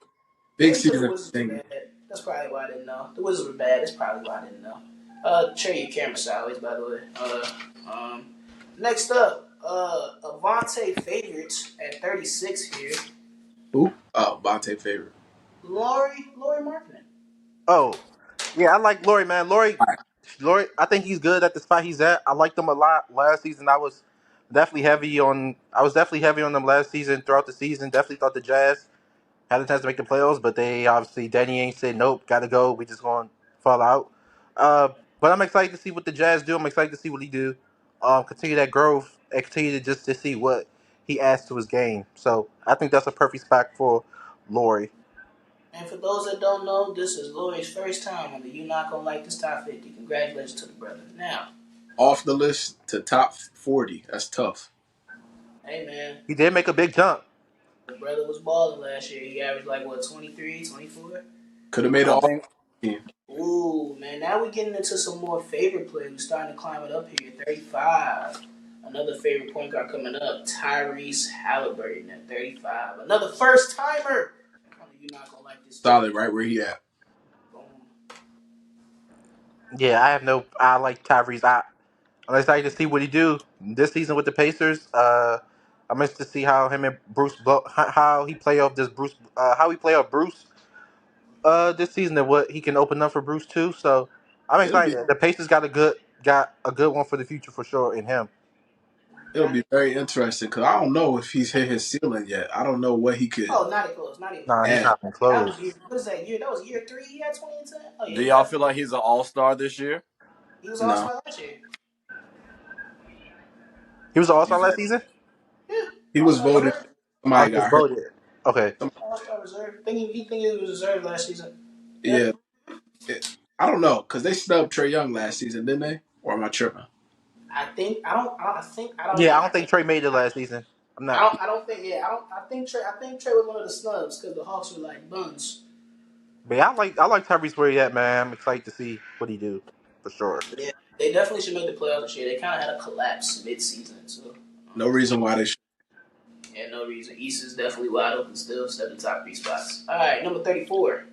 Big maybe because the season Wizards for were Porzingis. bad. That's probably why I didn't know. The Wizards were bad. That's probably why I didn't know. Trade your camera sideways, by the way. Next up, Avante favorites at 36 here. Who? Oh, Vontae favorite. Lauri Markkanen. Oh, yeah, I like Laurie, man. Laurie, I think he's good at the spot he's at. I liked him a lot last season. I was definitely heavy on them last season. Throughout the season, definitely thought the Jazz had a chance to make the playoffs, but they obviously Danny Ainge said nope, gotta go. We just going to fall out. Uh, but I'm excited to see what the Jazz do. I'm excited to see what he do. Continue that growth and continue to just to see what he adds to his game. So I think that's a perfect spot for Laurie. And for those that don't know, this is Lauri's first time on the You Not Gonna Like This Top 50. Congratulations to the brother. Now, Off the list to top 40. That's tough. hey man, He did make a big jump. the brother was balling last year. He averaged like what, 23, 24? Could have made an I all think team. Ooh, man, now we're getting into some more favorite plays. We're starting to climb it up here. 35. Another favorite point guard coming up, Tyrese Haliburton at 35. Another first timer. You're not gonna like this. Solid right where he at. Boom. Yeah, I like Tyrese. I'm excited to see what he do this season with the Pacers. I'm interested to see how him and how he play off how he play off Bruce this season and what he can open up for Bruce too. So I'm It'll be excited. The Pacers got a good one for the future for sure in him. it'll be very interesting because I don't know if he's hit his ceiling yet. I don't know what he could Oh, not even close. Not even Nah, close. he's add. not even That was close. year. What is that year? That was year 3. He had 20 and 10. Oh yeah, do he y'all got. feel like he's an all-star this year? He was No, All-Star last year. He was an you All-Star last said season? Yeah, he was All-Star voted. reserve. Oh, Somebody he was got hurt. voted. Okay. All-Star reserve. He was reserved last season. Yeah. Yeah, I don't know because they snubbed Trae Young last season, didn't they? Or am I tripping? I don't Yeah, I know. don't think Trey made it last season. I'm not. I don't think. Yeah, I think Trey was one of the snubs because the Hawks were like buns. But yeah, I like Tyrese where he at, man. I'm excited to see what he do for sure. Yeah, they definitely should make the playoffs this year. They kind of had a collapse mid-season, so No reason why they should. yeah, no reason. East is definitely wide open still. Set the top 3 spots. All right, number 34.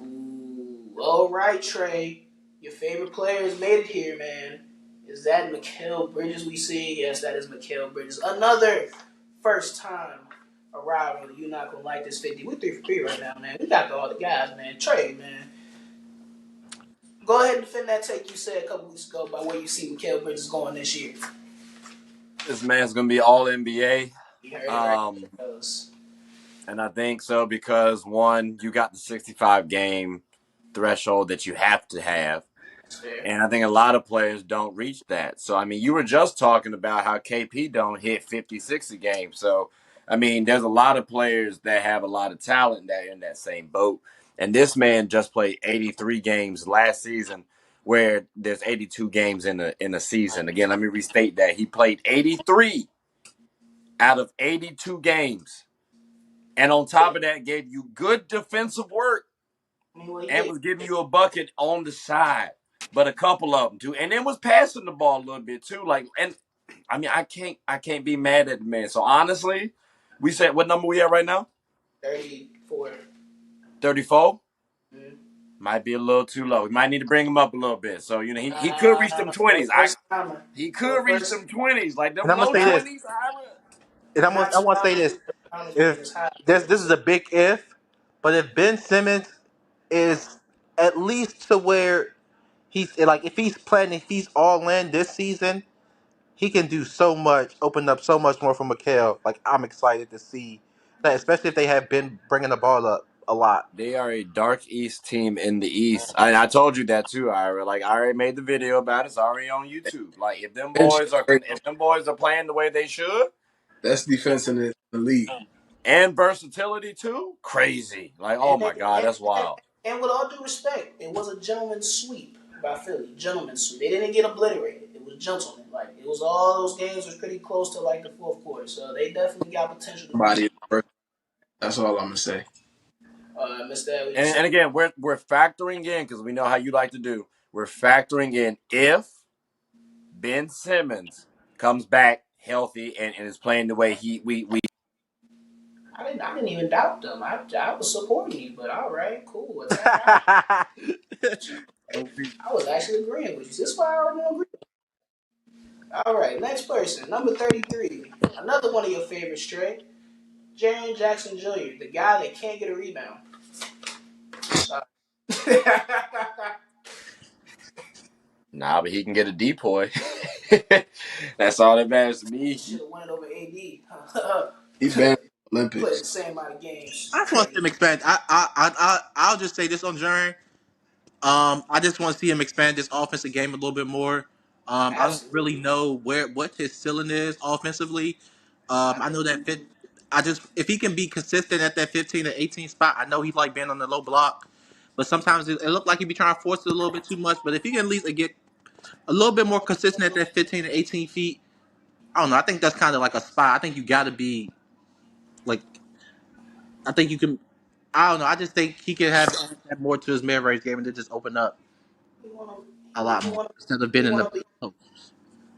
Ooh, all right, Trey. Your favorite player has made it here, man. Is that Mikal Bridges we see? Yes, that is Mikal Bridges. Another first time arrival. You're not gonna like this 50. We're 3 for 3 right now, man. We got all the guys, man. Trey, man. Go ahead and defend that take you said a couple weeks ago about where you see Mikal Bridges going this year. This man's gonna be all NBA. You heard it right. Um, and I think so because one, you got the 65 game threshold that you have to have. That's fair. And I think a lot of players don't reach that. So, I mean, you were just talking about how KP don't hit 50, 60 games. So, I mean, there's a lot of players that have a lot of talent that are in that same boat. And this man just played 83 games last season, where there's 82 games in a season. Again, let me restate that. He played 83 out of 82 games. And on top of that, gave you good defensive work I mean, what he and did. was giving you a bucket on the side. But a couple of them too, and then was passing the ball a little bit too. Like, and I mean, I can't be mad at the man. So honestly, we said what number we at right now? 34. 34. Mm-hmm. Might be a little too low. We might need to bring him up a little bit. So he could reach them No. For a 20s. first timer. He For a could reach first them 20s, like And them I'm gonna low say this. 20s. And We're not I want to say challenging this. first timers being If as high this as is a big if, but if Ben Simmons is at least to where he's like, if he's all in this season, he can do so much, open up so much more for Mikal. Like, I'm excited to see that, especially if they have been bringing the ball up a lot. They are a dark East team in the East. I told you that too, Ira. Like I already made the video about it. It's already on YouTube. Like Bench is great. if them boys are playing the way they should, Best defense in the league. and versatility too, crazy. Like oh and, my god, that's and, wild. and with all due respect, it was a gentleman's sweep by Philly. Gentleman's sweep. They didn't get obliterated. It was gentleman. Like it was all those games was pretty close to like the fourth quarter. So they definitely got potential to be. Somebody. That's all I'm gonna say. Missed that. What you said? And again, we're factoring in because we know how you like to do. We're factoring in if Ben Simmons comes back healthy and is playing the way we. I didn't even doubt them. I was supporting you, but all right, cool. Attack. I was actually agreeing with you. This is why I already agree. All right, next person, number 33. Another one of your favorites, Trey. Jaren Jackson Jr., the guy that can't get a rebound. Nah, but he can get a depoy. That's all that matters to me. Should have won it over AD. He banned Played Olympics. the same amount of games. I just want to see him expand. I'll just say this on Jaren. I just want to see him expand this offensive game a little bit more. I don't really Absolutely. know what his ceiling is offensively. I I think know that fit. I just if he can be consistent at that 15 to 18 spot. I know he like being on the low block, but sometimes it looked like he be trying to force it a little bit too much. But if he can at least get a little bit more consistent at that 15 to 18 feet, I don't know. I think that's kind of like a spot. I think you got to be like. I think you can. I don't know. I just think he could have more to his mid range game and then just open up he wanna a lot he more wanna instead of being he in the. wanna be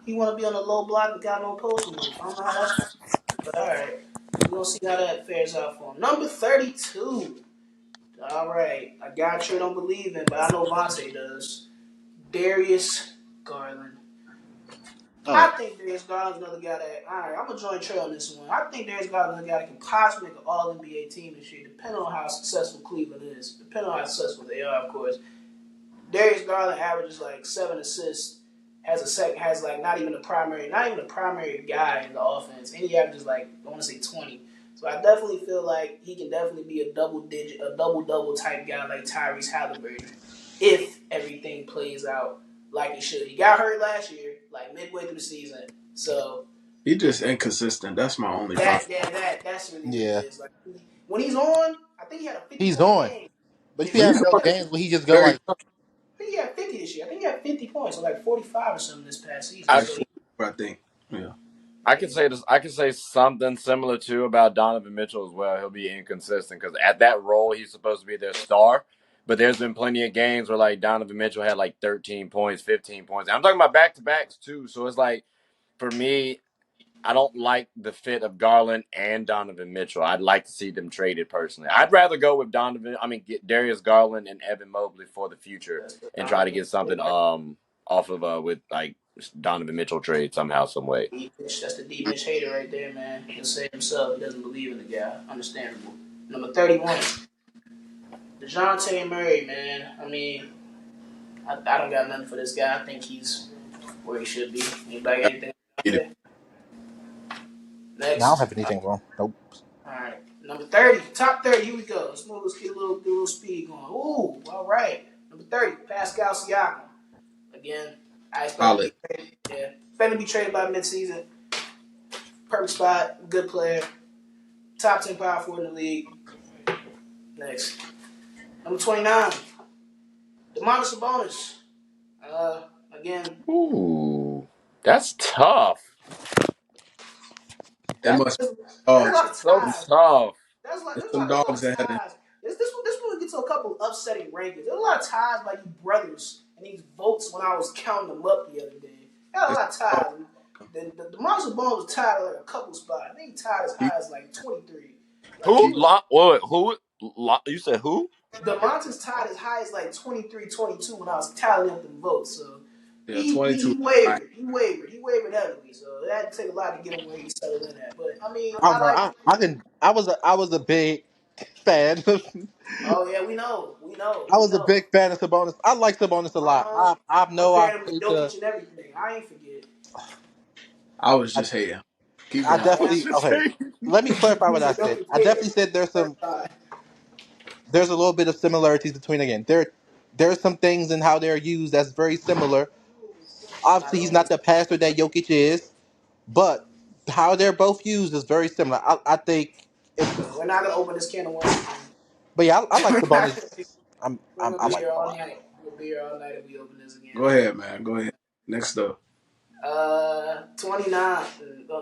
he wanna be on the low block and got no post move. I don't know how that's going, but all right, we're gonna see how that fares out for him. Number 32. All right, I got you. Don't believe in, but I know Vontae does. Darius Garland. I Oh, think Darius Garland's another guy that. All right, I'm gonna join Trey on this one. I think Darius Garland's another guy that can possibly make an All NBA team this year, depending on how successful Cleveland is, depending on how successful they are, of course. Darius Garland averages like 7 assists, has like not even a primary guy in the offense, and he averages like I want to say 20. So I definitely feel like he can definitely be a double double type guy like Tyrese Haliburton if everything plays out like he should. He got hurt last year, like midway through the season. So He just inconsistent. That's my only problem. that's really what it Yeah, is. Like when he's on, I think he had a 50 he's point on, game but you this be year. He's having those on games where he just go very like, tough, I think he had 50 this year. I think he had 50 points, so like 45 or something this past season. I like So 4, I think. Yeah. I could say this. I could say something similar too about Donovan Mitchell as well. He'll be inconsistent because at that role he's supposed to be their star, but there's been plenty of games where like Donovan Mitchell had like 13 points, 15 points. And I'm talking about back to backs too. So it's like for me, I don't like the fit of Garland and Donovan Mitchell. I'd like to see them traded personally. I'd rather go with get Darius Garland and Evan Mobley for the future that's the and try to Donovan. get something off of with like Donovan Mitchell trade somehow, some way. That's the D Mitch hater right there, man. He'll say himself. He doesn't believe in the guy. Understandable. Number 31, Dejounte Murray, man. I mean, I don't got nothing for this guy. I think he's where he should be. Anybody got anything to say? "No, I don't Next. have anything wrong." Nope. All right. Number 30. Top 30. Here we go. Let's move. Let's get a little speed going. Ooh, all right. Number 30, Pascal Siakam. Again, I expect him to Solid. be traded. Yeah. Expect him to be traded by midseason. Perfect spot. Good player. Top 10 power forward in the league. Next. Number 29, Domantas Sabonis. Again, Ooh, that's tough. It That's must be there's a dogs. lot of so ties. tough. There's There's some a lot dogs of ahead of him. ties. This one gets to a couple upsetting rankings. There's a lot of ties by you brothers and these votes when I was counting them up the other day. There's a lot of ties. The Monster Bone was tied at like a couple spots. I think he tied as high as like 23. Like Who? He, he, You said who? the Monsters tied as high as like 23, 22 when I was tallying up the votes. So yeah, 22. he wavered. He wavered heavily. So it had to take a lot to get him where he settled in at. But I mean, I I don't know. like. I was a big fan. Oh yeah, we know. I was a big fan of Sabonis. I like Sabonis a lot. I know I Comparing him to hate to. Jokic and everything. I ain't forget. I was I, just hating. Keep I going. Oh yeah. definitely okay. Let me clarify what He's I a said. Jokic I hater. definitely said That's fine. there's a little bit of similarities between again. There's some things in how they're used that's very similar. Not Obviously, he's not always. the passer that Jokic is, but how they're both used is very similar. I think if, We're not gonna open this can of worms again. but yeah, I like we're not gonna be, Sabonis. we're gonna I be like here him a all lot. night. We're gonna be here all night if we open this again. Go ahead, man. Go ahead. Next up. 29,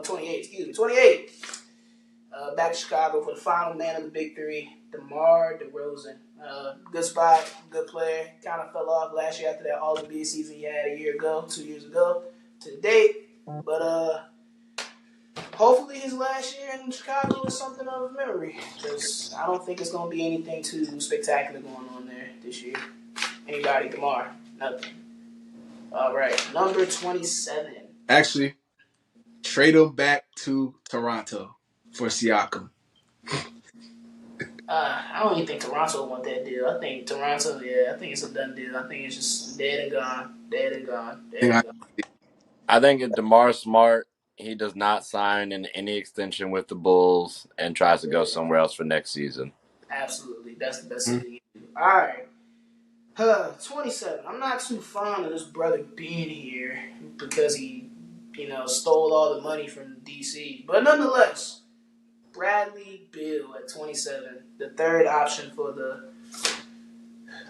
28, excuse me, 28. Back to Chicago for the final man of the big three, DeMar DeRozan. Good spot, good player. Kind of fell off last year after that All-NBA season he had a year ago, 2 years ago to the date. But hopefully his last year in Chicago is something of memory because I don't think it's going to be anything too spectacular going on there this year. Anybody, DeMar? Nothing. All right, number 27. Actually, trade him back to Toronto for Siakam. I don't even think Toronto want that deal. I think Toronto, yeah, I think it's a done deal. I think it's just dead and gone, dead and gone, I think dead and gone. I think if DeMar Smart, he does not sign in any extension with the Bulls and tries to go Yeah, somewhere else for next season. absolutely. That's the best Hmm. thing you can do. All right. 27. I'm not too fond of this brother being here because he, stole all the money from DC. But nonetheless, Bradley Beal at 27, the third option for the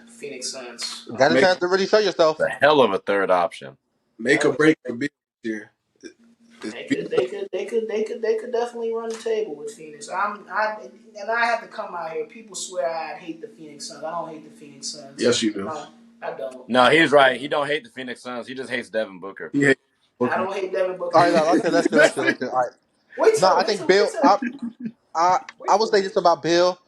Phoenix Suns. Got a Make chance to really show yourself. The hell of a third option. make a Hell, break for Bill this year. It's they Bill. could, they could definitely run the table with Phoenix. I have to come out here. People swear I hate the Phoenix Suns. I don't hate the Phoenix Suns. Yes, you do. No, I don't. No, he's right. He don't hate the Phoenix Suns. He just hates Devin Booker. He hates I Booker. don't hate Devin Booker All right, now either. let's do. All right. No, I think Bill. I Wait will till say this about Bill,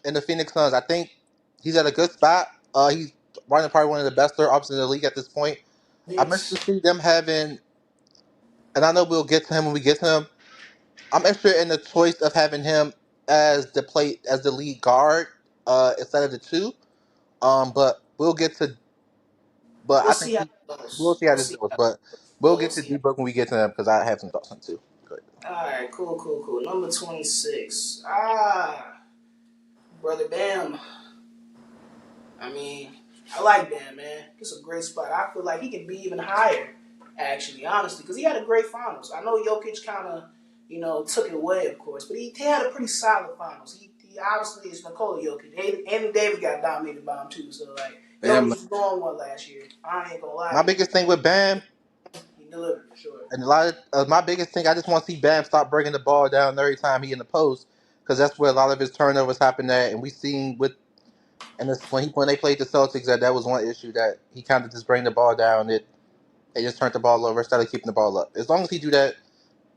and the Phoenix Suns. I think he's at a good spot. He's probably one of the best third options in the league at this point. I'm interested to see them having, and I know we'll get to him when we get to him. I'm interested in the choice of having him as the lead guard, instead of the two. But we'll get to. But We'll I think see how it we'll goes. see how this goes. But we'll We'll get to see. D-Book when we get to him because I have some thoughts on too. Good. All right, cool. Number 26. Brother Bam. I mean, I like Bam, man. It's a great spot. I feel like he can be even higher, actually, honestly, because he had a great finals. I know Jokic kind of, took it away, of course, but he had a pretty solid finals. He obviously is Nikola Jokic. Anthony Davis got dominated by him, too. So, like, Bam, Jokic was going one last year. I ain't going to My lie. biggest thing with Bam, He delivered, for sure. and a lot of my biggest thing, I just want to see Bam stop bringing the ball down every time he in the post, because that's where a lot of his turnovers happen at. And we seen with and this, when they played the Celtics, that was one issue that he kind of just bring the ball down. They just turned the ball over instead of keeping the ball up. As long as he do that,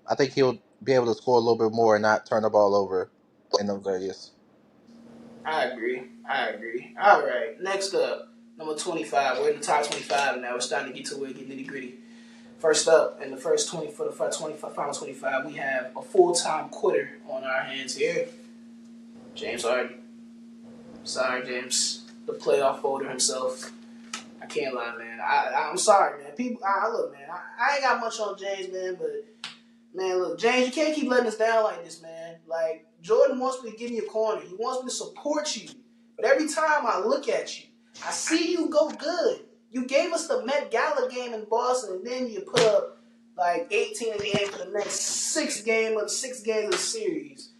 I think he'll be able to score a little bit more and not turn the ball over in those areas. I agree. All right, next up, number 25. We're in the top 25 now. We're starting to get to where it get nitty gritty. First up, in the first 20 for the final 25, we have a full-time quitter on our hands here. James Harden. Sorry, James. The playoff folder himself. I can't lie, man. I'm sorry, man. People, look, man. I ain't got much on James, man, but man, look, James, you can't keep letting us down like this, man. Like, Jordan wants me to give you a corner. He wants me to support you. But every time I look at you, I see you go good. You gave us the Met Gala game in Boston, and then you put up like 18 a game for the next six games of the series.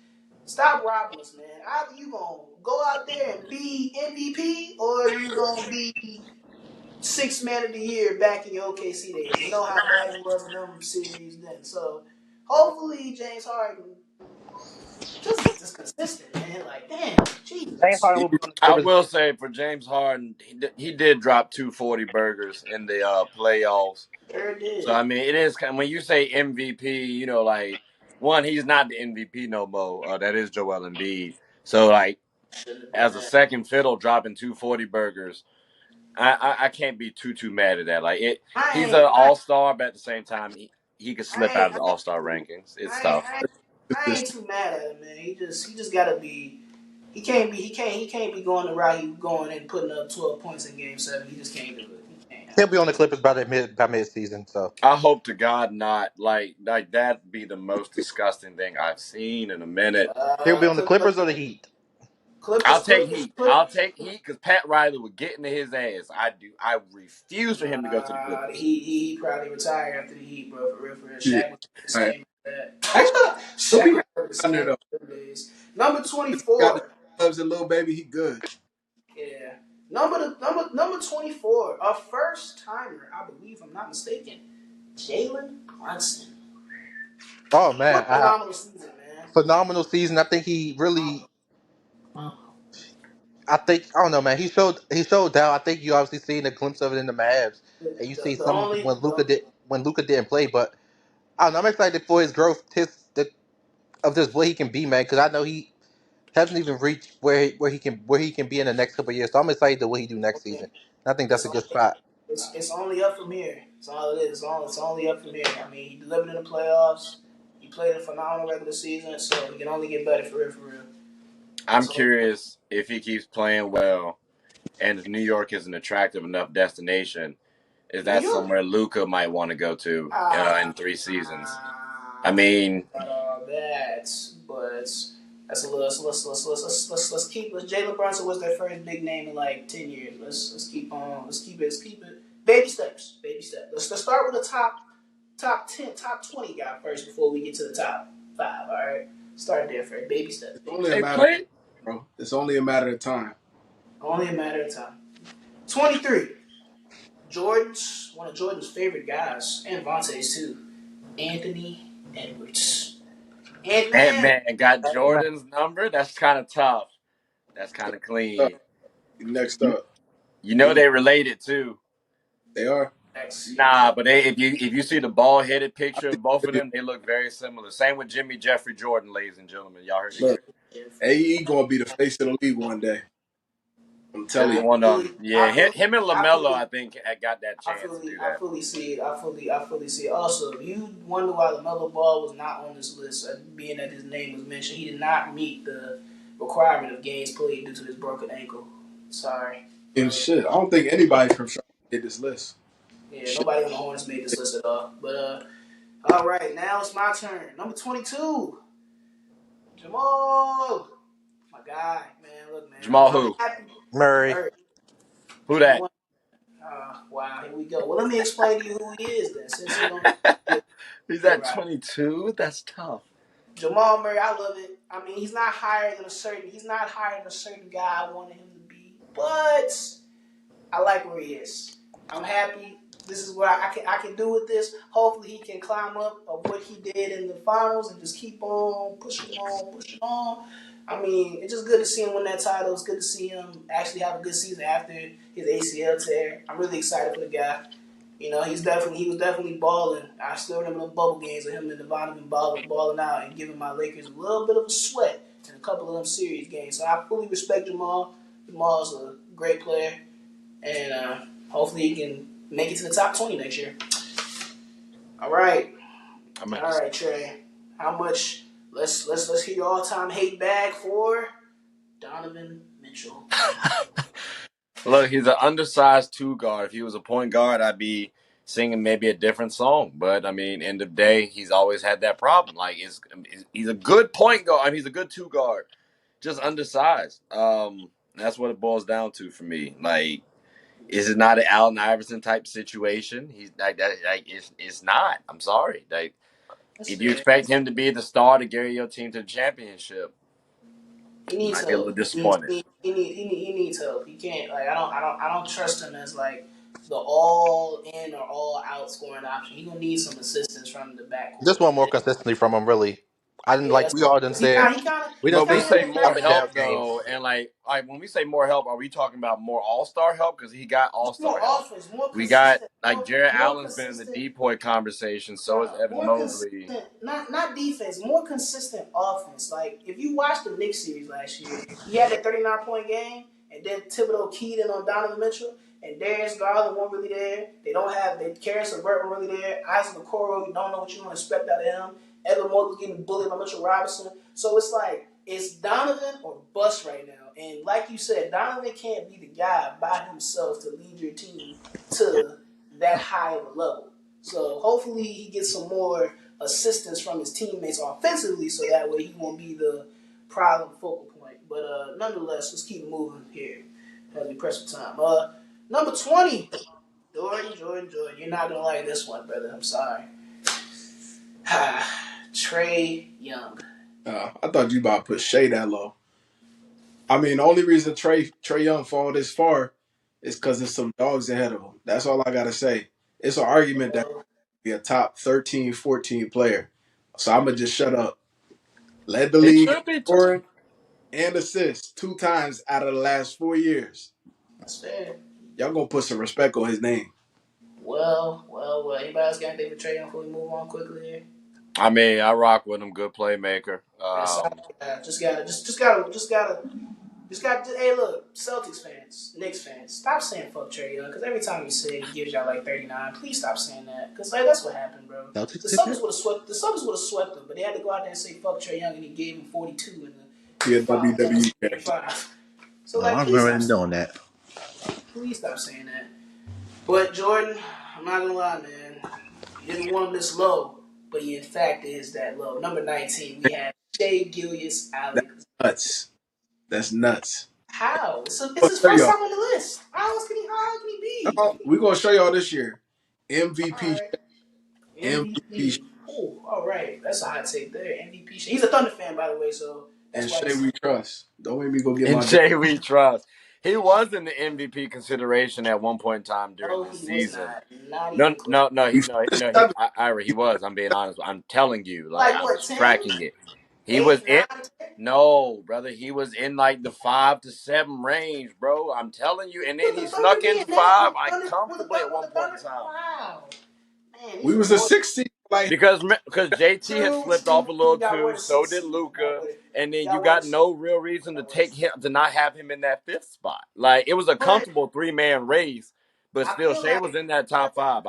Stop robbing us, man. Either you gonna go out there and be MVP, or you gonna be sixth man of the year back in your OKC days. You know how bad he was in them series then. So hopefully James Harden just consistent, man. Like, damn, James Jesus. Harden will be on the I Clippers. will say for James Harden, he did drop 240 burgers in the playoffs. Sure So did. I mean, it is when you say MVP, like one, he's not the MVP no more. That is Joel Embiid. So like Shouldn't have done as a that. second fiddle, dropping 240 burgers, I can't be too mad at that. Like I he's ain't an I all star, but at the same time, he could slip I out ain't of the all star rankings. It's I ain't, tough. I ain't, I ain't too mad at him, man. He just gotta be. He can't be going the route he's going and putting up 12 points in Game 7. He just can't do it. He can't He'll have be on the Clippers by mid season. So I hope to God not like that be the most disgusting thing I've seen in a minute. it. he'll be on the Clippers or the Heat. I'll Clippers, take Clippers, Heat. Clippers. I'll take Heat because Pat Riley would get into his ass. I do. I refuse for him to go to the Nah, Clippers. he probably retired after the Heat, bro. For real. yeah. Shaq was the All right. same as that. Actually, he'll Shaq be was the under same though. as them days. Number Got the 24. clubs and little baby. He good. Yeah. Number 24. A first timer, I believe, if I'm not mistaken. Jalen Brunson. Oh What man, a phenomenal season, man. phenomenal season. I think he really. I don't know, man. He showed down. I think you obviously seen a glimpse of it in the Mavs, The, and you see the some only when the, Luca didn't play. But I don't know. I'm excited for his growth, of just what he can be, man. Because I know he hasn't even reached where he can be in the next couple of years. So I'm excited to what he do next season. And I think that's it's a good spot. it's only up from here. It's all it is. It's only up from here. I mean, he delivered in the playoffs. He played a phenomenal regular season, so he can only get better for real, for real. I'm So, curious if he keeps playing well, and if New York is an attractive enough destination, is New that York, somewhere Luca might want to go to in 3 seasons? I I don't know mean, about all that, but that's a little. Let's keep. Jalen Brunson was their first big name in like 10 years. Let's keep on. Let's keep it. Baby steps. Baby steps. Let's start with the top 10, top 20 guy first before we get to the top 5. All right, start there first. Baby steps. It's Baby only a steps. they matter, play. bro. It's only a matter of time. Only a matter of time. 23. One of Jordan's favorite guys, and Vontae's too. Anthony Edwards. Ant Ant Man. Man got Jordan's number. That's kind of tough. That's kind of clean. Next You, up, you know he, they related too. they are. X. Nah, but if you see the ball headed I picture think of both of they- them, they look very similar. Same with Jimmy Jeffrey Jordan, ladies and gentlemen. Y'all heard it look. here. AE gonna be the face of the league one day. I'm telling Him you. I one fully, yeah, I him, fully, him and I Lamelo, fully, I think, had got that chance to do I that. fully see it. I fully see it. Also, if you wonder why LaMelo Ball was not on this list, being that his name was mentioned, he did not meet the requirement of games played due to his broken ankle. Sorry, And but shit, I don't think anybody from Charlotte made this list. yeah, Shit. nobody on the Hornets made this list at all. But all right, now it's my turn. Number 22, Jamal, my guy, man. Look, man, Jamal I'm who? happy. Murray. Murray. Who He that? won. Wow, here we go. Well, let me explain to you who he is then, since you don't He's get at right. 22. That's tough. Jamal Murray, I love it. I mean, he's not higher than a certain guy I wanted him to be, but I like where he is. I'm happy. This is what I can do with this. Hopefully, he can climb up of what he did in the finals and just keep on pushing on, pushing on. I mean, it's just good to see him win that title. It's good to see him actually have a good season after his ACL tear. I'm really excited for the guy. You know, he was definitely balling. I still remember the bubble games of him and Donovan balling out and giving my Lakers a little bit of a sweat in a couple of them series games. So I fully respect Jamal. Jamal's a great player, and hopefully he can make it to the top 20 next year. All right, Trey. How much? Let's hear your all-time hate bag for Donovan Mitchell. Look, he's an undersized two guard. If he was a point guard, I'd be singing maybe a different song. But I mean, end of the day, he's always had that problem. Like, he's a good point guard. I mean, he's a good two guard, just undersized. That's what it boils down to for me. Like, is it not an Allen Iverson type situation? He's like that. Like, it's not. I'm sorry. Like, if you expect him to be the star to carry your team to the championship, He needs might be a little help. disappointed. He needs help. He can't like I don't trust him as like the all in or all out scoring option. He gonna need some assistance from the Just backcourt. want more consistency from him, really. I didn't Yeah, like that's we all done because he said kind he kind of we he done But we say kind he of say in the up more and middle. down help games. though, and like when we say more help, are we talking about more All Star help? Because he got All More Star help. offense, more We got consistent, like Jared more Allen's been in the consistent. depoy conversation. So is No, Evan more Mobley. consistent, not defense, more consistent offense. Like if you watched the Knicks series last year, he had that 39-point game, and then Thibodeau keyed in on Donovan Mitchell, and Darius Garland wasn't really there. They don't have they Karis LeVert wasn't really there. Isaac Okoro, you don't know what you want to expect out of him. Evan Mobley's getting bullied by Mitchell Robinson. So it's like it's Donovan or bust right now. And like you said, Donovan can't be the guy by himself to lead your team to that high of a level. So hopefully he gets some more assistance from his teammates offensively, so that way he won't be the problem focal point. But nonetheless, let's keep moving here as we press for time. Number 20, Jordan. You're not gonna like this one, brother. I'm sorry. Trae Young. I thought you about to put Shea that low. I mean, the only reason Trae Young fall this far is because there's some dogs ahead of him. That's all I gotta say. It's an argument that Well, he be a top 13, 14 player. So I'm gonna just shut up. Led the It league in should be too. scoring and assists 2 times out of the last 4 years. that's fair. Y'all gonna put some respect on his name. Well. Anybody else got anything for Trae Young before we move on quickly here? I mean, I rock with him. Good playmaker. That's all. Hey, look, Celtics fans, Knicks fans, stop saying fuck Trae Young, because every time you say it, he gives y'all like 39. Please stop saying that, because like that's what happened, bro. Celtics The did that? Celtics would have swept. The Celtics would have swept them, but they had to go out there and say fuck Trae Young, and he gave him 42 in He a the WWE game character. 5. So Oh, like, I remember him doing that. please stop saying that. But Jordan, I'm not gonna lie, man, you didn't want him this low, but he in fact is that low. Number 19, we have Shea Gilgeous That's Alexander. nuts. That's nuts. How? It's We're his gonna show first y'all. time on the list. How can he be? We're gonna show y'all this year. All MVP, right. MVP, MVP. Oh, all right. That's a hot take there. MVP. He's a Thunder fan, by the way, so that's and why Shea he's. we trust. Don't make me go get And my. Jay we trust. He was in the MVP consideration at one point in time during No, the he was season. not. Not No, even close. no, no, We no. finished 7th. Ira, he was. I'm being honest. I'm telling you, like Like I what? was 10, tracking it. He was 8, in. 9, 10? No, brother, he was in like the 5 to 7 range, bro. I'm telling you. And then Would he the Thunder snuck be into in that? five, like comfortably at Would one the point in Thunder? time. Wow. Man, We these are was a boys. 6 seed. Like Because JT had True. slipped off a little Y'all were too, the so 6 did seed. Y'all Luca, were. and then you Y'all were the got 6 no real reason to take him to not have him in that fifth spot. Like it was a But comfortable 3-man race, but I still feel Shea like. was in that top five.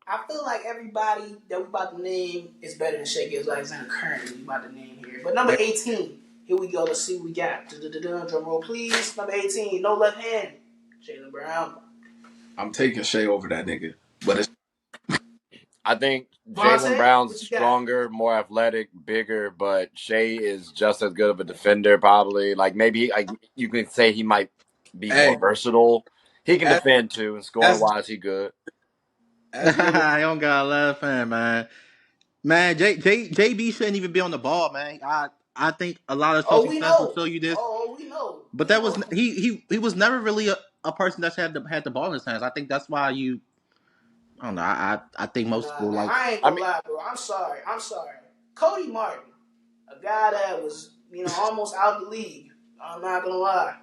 I feel like everybody that we about to name is better than Shea Gilgeous Alexander currently we about to name here. But number 18, here we go. Let's see what we got. Drum roll, please. Number 18, no left hand. Jalen Brown. I'm taking Shea over that nigga. But it's I think Jalen Vontae, Brown's what you got? stronger, more athletic, bigger, but Shea is just as good of a defender, probably. Like maybe like you can say he might be more hey, versatile. He can as defend too, and scoring as wise, he good. as Jalen. I don't got a lot of fan, man. Man, JB shouldn't even be on the ball, man. I think a lot of Oh, social we stats will know. show you this, Oh, we know. but We that was know. he was never really a person that's had the ball in his hands. I think that's why you. I don't know. I think most Nah, people like. I ain't I gonna mean, lie, bro. I'm sorry. I'm sorry. Cody Martin, a guy that was, almost out the league. I'm not gonna lie.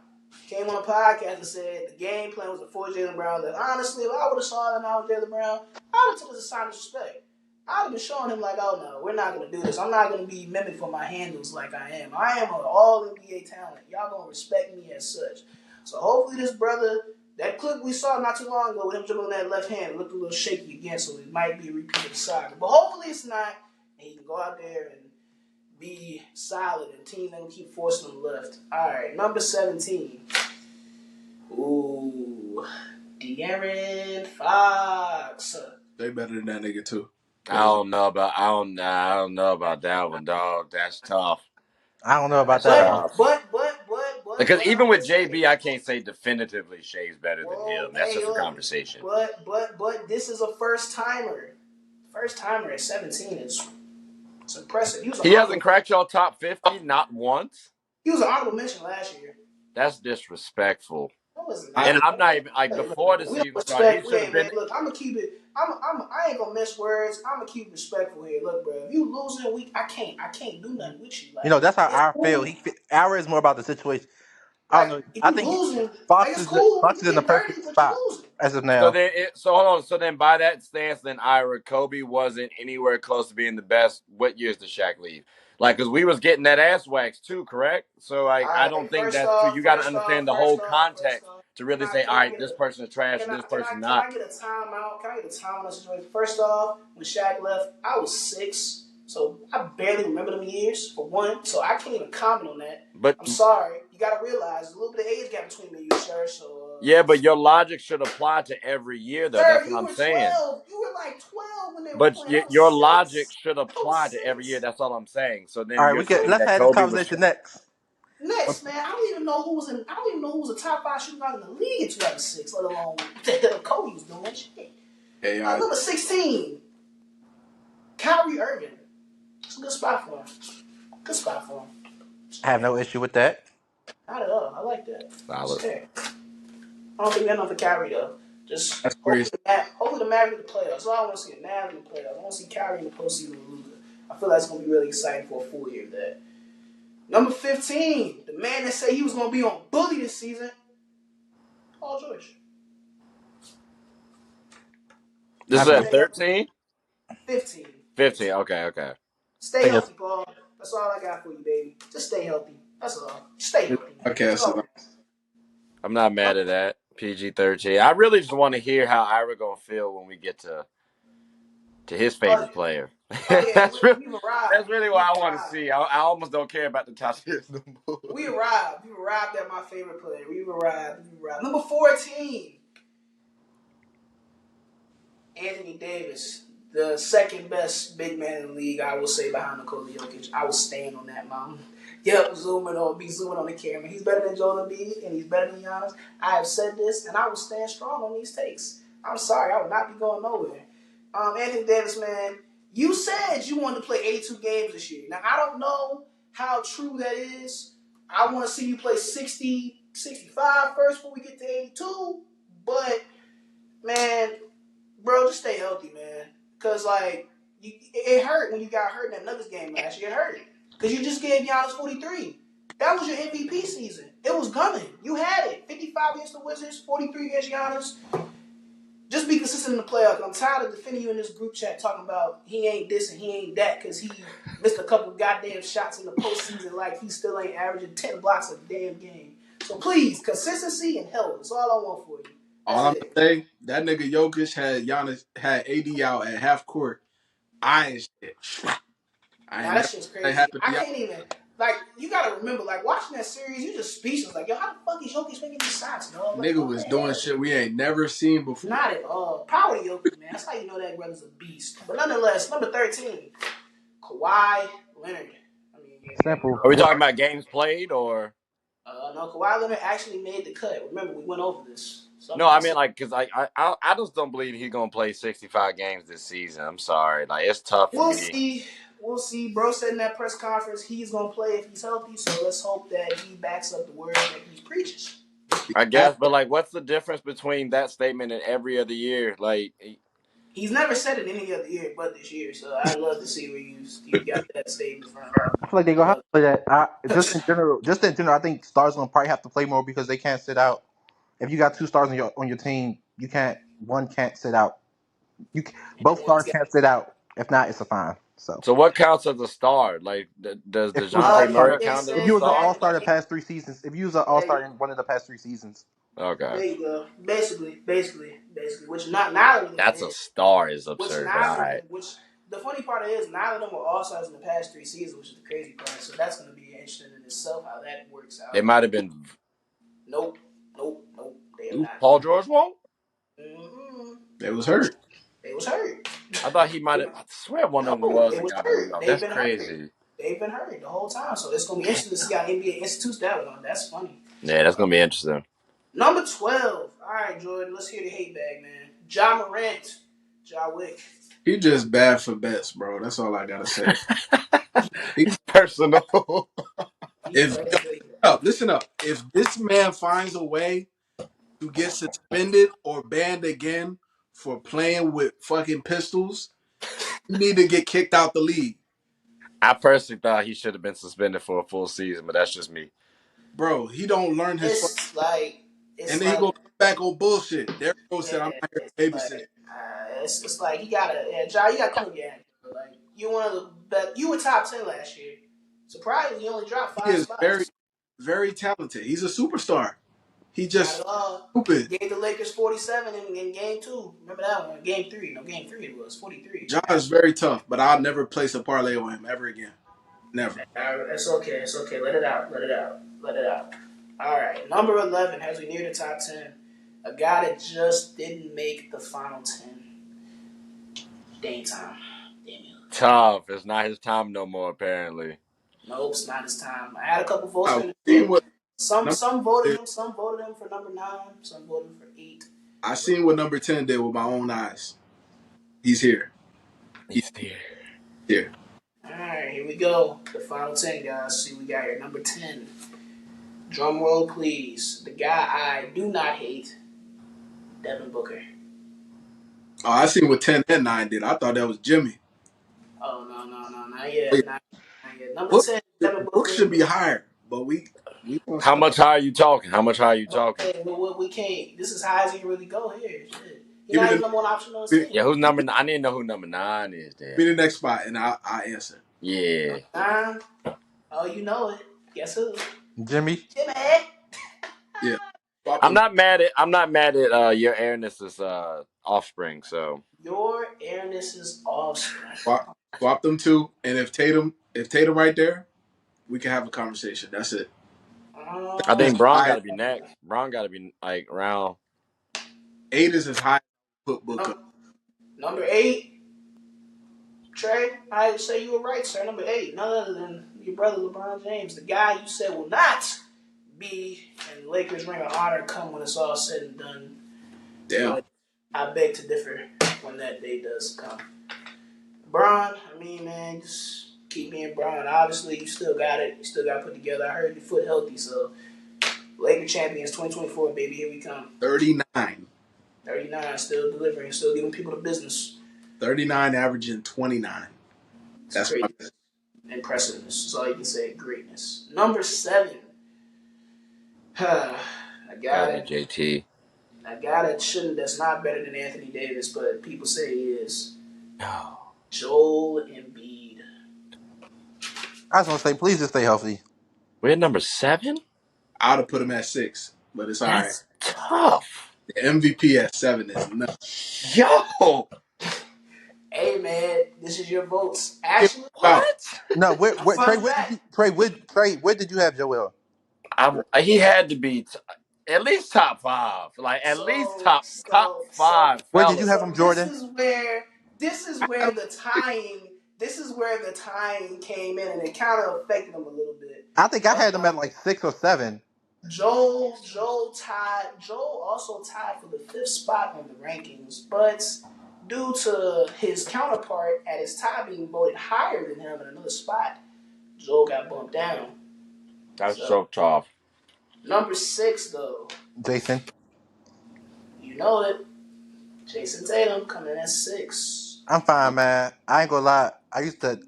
Came on a podcast and said the game plan was to force Jalen Brown. That honestly, if I would have saw that now with Jalen Brown, I would have took it as a sign of respect. I would have been showing him like, oh no, we're not gonna do this. I'm not gonna be mimicked for my handles like I am. I am an all NBA talent. Y'all gonna respect me as such. So hopefully this brother, that clip we saw not too long ago with him dribbling that left hand, looked a little shaky again, so it might be a repeat of the saga. But hopefully it's not, and he can go out there and be solid, and teams ain't gonna keep forcing him left. All right, number 17. Ooh, De'Aaron Fox. They better than that nigga too. I don't know about that one, dog. That's tough. I don't know about That's that one. But, tough. but, but, but, but, Because but, even I'm with gonna say, JB, I can't say definitively Shea's better than well, him. That's hey, just a look, conversation. but, this is a first timer. First timer at 17 is it's impressive. He hasn't cracked y'all top 50, not once. He was an honorable mention last year. That's disrespectful. No, it's And I not. I'm not even like Hey, before the we don't season started. He respect. should Hey, have man, been. look, I'm gonna keep it. I ain't gonna miss words. I'm gonna keep it respectful here. Look, bro, if you losing a week, I can't do nothing with you. You know, that's how It's I feel. cool. Our is more about the situation. I don't Like, know. if I you think losing, like Fox it's is cool. Fox You is in the get dirty, perfect but you spot losing. as of So now. hold on. So then by that stance, then Ira Kobe wasn't anywhere close to being the best. What years did Shaq leave? Like, because we was getting that ass waxed too, correct? So All I right. don't think that's true. You got to understand the whole First context off. to Can really I say, can all I right, get this a person is trash, this person can not. I get a timeout? Can I get a time on that situation? First off, when Shaq left, I was 6, so I barely remember them years for one. So I can't even comment on that. But I'm sorry. You got to realize there's a little bit of age gap between me and you, sir. So, yeah, but your logic should apply to every year, though. sir, That's what you I'm were saying. 12. You were like 12 when they were But playing. I was your logic 6. should I was apply to every year. 6. That's all I'm saying. So All then right, you're saying let's that have this Kobe was. conversation next. Next, man, I don't even know who was in. I don't even know who was a top 5 shooting guard in the league in 2006, let alone what the hell Kobe was doing. Shit. AI. Number 16, Kyrie Irving. It's a good spot for him. Good spot for him. I have no issue with that. Not at all. I like that. It's Solid. fair. I don't think nothing for Kyrie though. Just That's crazy. hopefully the Mavericks in the playoffs. That's all I want to see. The Mavericks in the playoffs. I want to see Kyrie in the postseason with Luka. I feel like it's gonna be really exciting for a full year of that. Number 15, the man that said he was gonna be on Bully this season, Paul George. This is Have no. at Stay healthy. 13? 15. 15. Okay. Stay I guess. healthy, Paul. That's all I got for you, baby. Just stay healthy. That's all. Stay This healthy, man. That's podcast is all. I'm not mad at that. PG-13. I really just want to hear how Ira gonna feel when we get to his Oh, favorite player. oh yeah, that's really we've arrived. that's really We've what I want to arrived. see. I almost don't care about the top tiers no more. We arrived. We've arrived at my favorite player. We've arrived. Number 14, Anthony Davis, the second best big man in the league, I will say, behind Nikola Jokic. I will stand on that mountain. Yep, zooming on the camera. He's better than Joel Embiid, and he's better than Giannis. I have said this, and I will stand strong on these takes. I'm sorry, I will not be going nowhere. Anthony Davis, man, you said you wanted to play 82 games this year. Now, I don't know how true that is. I want to see you play 60, 65 first before we get to 82. But, man, bro, just stay healthy, man. Because, like, it hurt when you got hurt in that Nuggets game last year. It hurt. Because you just gave Giannis 43. That was your MVP season. It was coming. You had it. 55 against the Wizards, 43 against Giannis. Just be consistent in the playoffs. I'm tired of defending you in this group chat talking about he ain't this and he ain't that because he missed a couple goddamn shots in the postseason like he still ain't averaging 10 blocks a damn game. So please, consistency and health. That's all I want for you. That's All I'm it. gonna say, that nigga Jokic had AD out at half court. I ain't shit. I ain't Now that never shit's that crazy. happened to I y'all. can't even you gotta remember, watching that series, you just speechless. Like, yo, how the fuck is Jokic making these shots, dog? Like, Nigga what the was doing hell? shit we ain't never seen before. Not at all. Power to Jokic, man. That's how you know that brother's a beast. But nonetheless, number 13, Kawhi Leonard. I mean, Simple. Are we talking about games played or? no, Kawhi Leonard actually made the cut. Remember, we went over this. No, I mean like because I just don't believe he's gonna play 65 games this season. I'm sorry, like it's tough for We'll me. see. We'll see. Bro said in that press conference he's gonna play if he's healthy. So let's hope that he backs up the word that he preaches. I guess, but like, what's the difference between that statement and every other year? Like, He's never said it any other year but this year. So I'd love to see where you got that statement from. I feel like they're gonna have to play that. Just in general, I think stars gonna probably have to play more because they can't sit out. If you got two stars on your team, you can't. One can't sit out. Both stars can't sit out. If not, it's a fine. So so what counts as a star? Like, does if you was an Dejounte all Murray star, They count as if a you say was an star? all star the that. past 3 seasons, if you was an all star in one of the past 3 seasons, Okay, There you go. Basically, which not neither of them that's a did. star is Which absurd, but all neither of right, them. Which the funny part is neither of them were all stars in the past 3 seasons, which is the crazy part. So that's going to be interesting in itself how that works they out. might have been. Nope. They have not. Paul George won't. Mm-hmm. They was hurt. They was hurt. I thought he might have. I swear one of them No, was they a was guy who was hurt. out. They've That's been hurt. crazy. They've been hurt the whole time. So it's going to be interesting to see how NBA institutes that one. That's funny. Yeah, that's gonna be interesting. Number 12. All right, Jordan. Let's hear the hate bag, man. Ja Morant. Ja Wick. He just bad for bets, bro. That's all I gotta say. He, It's personal. if listen up, if this man finds a way to get suspended or banned again for playing with fucking pistols, he need to get kicked out the league, I personally thought he should have been suspended for a full season, but that's just me. bro. He don't learn his fucking, It's like and it's then he like gonna come back on bullshit. Derrick Rose yeah, said, "I'm not here it's to babysit." like it's like you gotta Ja, you gotta come again. Like you one of the best. You were top 10 last year. Surprised you only dropped He five is very, spots. very talented. He's a superstar. He Not just at all. stupid. Gave the Lakers 47 in game two. Remember that one? Game three. No, game three it was 43. Ja is very tough, but I'll never place a parlay on him ever again. Never. It's okay. It's okay. Let it out. Let it out. Let it out. All right. Number 11 as we near the top 10. A guy that just didn't make the final 10. Dame time. Damian. Tough. It's not his time no more, apparently. Nope, it's not his time. I had a couple votes I've for him. seen what Some voted number him. Some voted him for number 9. Some voted him for 8. I seen what number 10 did with my own eyes. He's here. He's here. Here. All right, here we go. The final 10, guys. See what we got here. Number 10. Drum roll, please. The guy I do not hate, Devin Booker. Oh, I seen what 10 and 9 did. I thought that was Jimmy. Oh, no. Not yet. Wait, Not yet. Number Book, 10, Devin Book Booker. should be higher, but we gonna How stop. much higher are you talking? How much higher are you talking? Okay, we can't. This is high as he can really go here. Shit. He's Give me not the even number one option on his give team. Yeah, who's number? I need to know who number 9 is. There. me the next spot and I'll answer. Yeah. 9. Oh, you know it. Guess who? Jimmy. Jimmy. Yeah. Swap I'm them, not mad at your airness's offspring. So Your airness is offspring. swap them two, and if Tatum right there, we can have a conversation. That's it. I That's think Braun got high. to be next. Braun got to be like round. 8 is as high as put Book up. Number 8. Trey, I say you were right, sir. Number 8, none other than your brother LeBron James, the guy you said will not be in Lakers Ring of Honor come when it's all said and done. Damn. But I beg to differ when that day does come. Bron, I mean, man, just keep being Bron. Obviously, you still got it. You still got it put together. I heard your foot healthy, so Laker champions 2024, baby. Here we come. 39. 39, still delivering, still giving people the business. 39 averaging 29. That's my greatness. Impressiveness. That's all you can say. Greatness. Number 7. I got it. JT. I got it. That's not better than Anthony Davis, but people say he is. No. Joel Embiid. I was gonna say, please just stay healthy. We're at number 7? I'd have put him at 6, but it's all right. That's tough. The MVP at 7 is nuts. Yo. Hey man, this is your votes. Actually, What? No, where fun fact. Trey, where did you have Joel? He had to be at least top 5. Like at least top 5, Where did you fellas. have him, Jordan? This is where the tying came in, and it kind of affected him a little bit. I think I had him at like 6 or 7. Joe also tied for the 5th spot on the rankings, but due to his counterpart at his tie being voted higher than him in another spot, Joe got bumped down. That's So so tough. number 6 though, Jason. you know it. Jason Tatum coming at 6. I'm fine, man. I ain't gonna lie. I used to.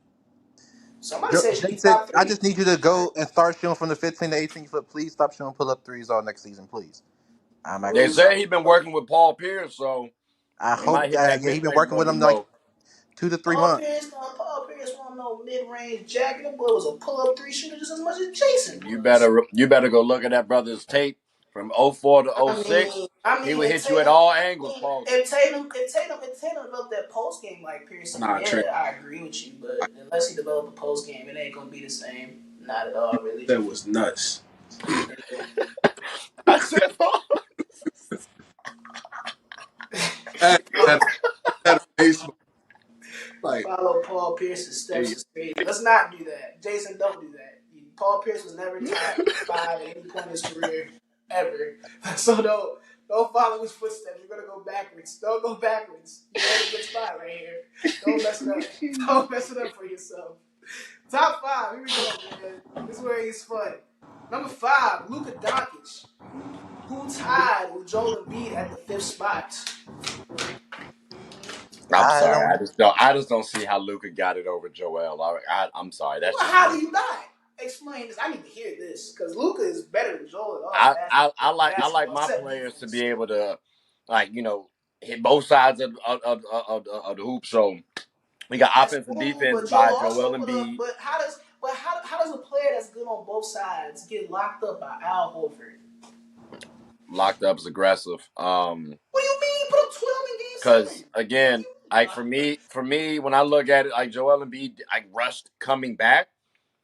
Somebody said it should be Jason, top I 3. just need you to go and start shooting from the 15 to 18 foot. Please stop shooting pull up threes all next season, please. I'm They actually. say he's been working with Paul Pierce, so I he might hope. hit that Yeah, mid he been range a working little with bit him like more. 2 to 3 Paul months. Pierce, want no mid-range jacket. That boy was a pull-up 3 shooter just as much as Jason You was. better go look at that brother's tape from '04 to '06. He would If hit you at all angles, Tatum, Paul. if Tatum developed that post game like Pearson, Nah, Trey. yeah, I agree with you. But unless he developed a post game, it ain't gonna be the same. Not at all, really. That was nuts. I said Paul. That baseball. Like, Follow Paul Pierce's steps Hey, is crazy. Let's not do that. Jason, don't do that. Paul Pierce was never top 5 at any point in his career ever. So don't follow his footsteps. You're gonna go backwards. Don't go backwards. You're in a good spot right here. Don't mess it up. Don't mess it up for yourself. Top 5. Here we go, man. This is where he's fun. Number 5, Luka Doncic, who tied with Joel Embiid at the 5th spot. I'm I sorry. don't. I just don't see how Luka got it over Joel. I'm sorry. That's Well, just how me. do you not? Explain this. I need to hear this because Luka is better than Joel at all I like basketball my set players to be defense. able to, like, hit both sides of the hoop. So we got That's offense and cool, defense but Joel by also Joel put up. Embiid. But how does a player that's good on both sides get locked up by Al Horford? Locked up is aggressive. What do you mean? He put up 12 in Game Because 7. What do again, you? like for me, when I look at it, like Joel Embiid, like rushed coming back,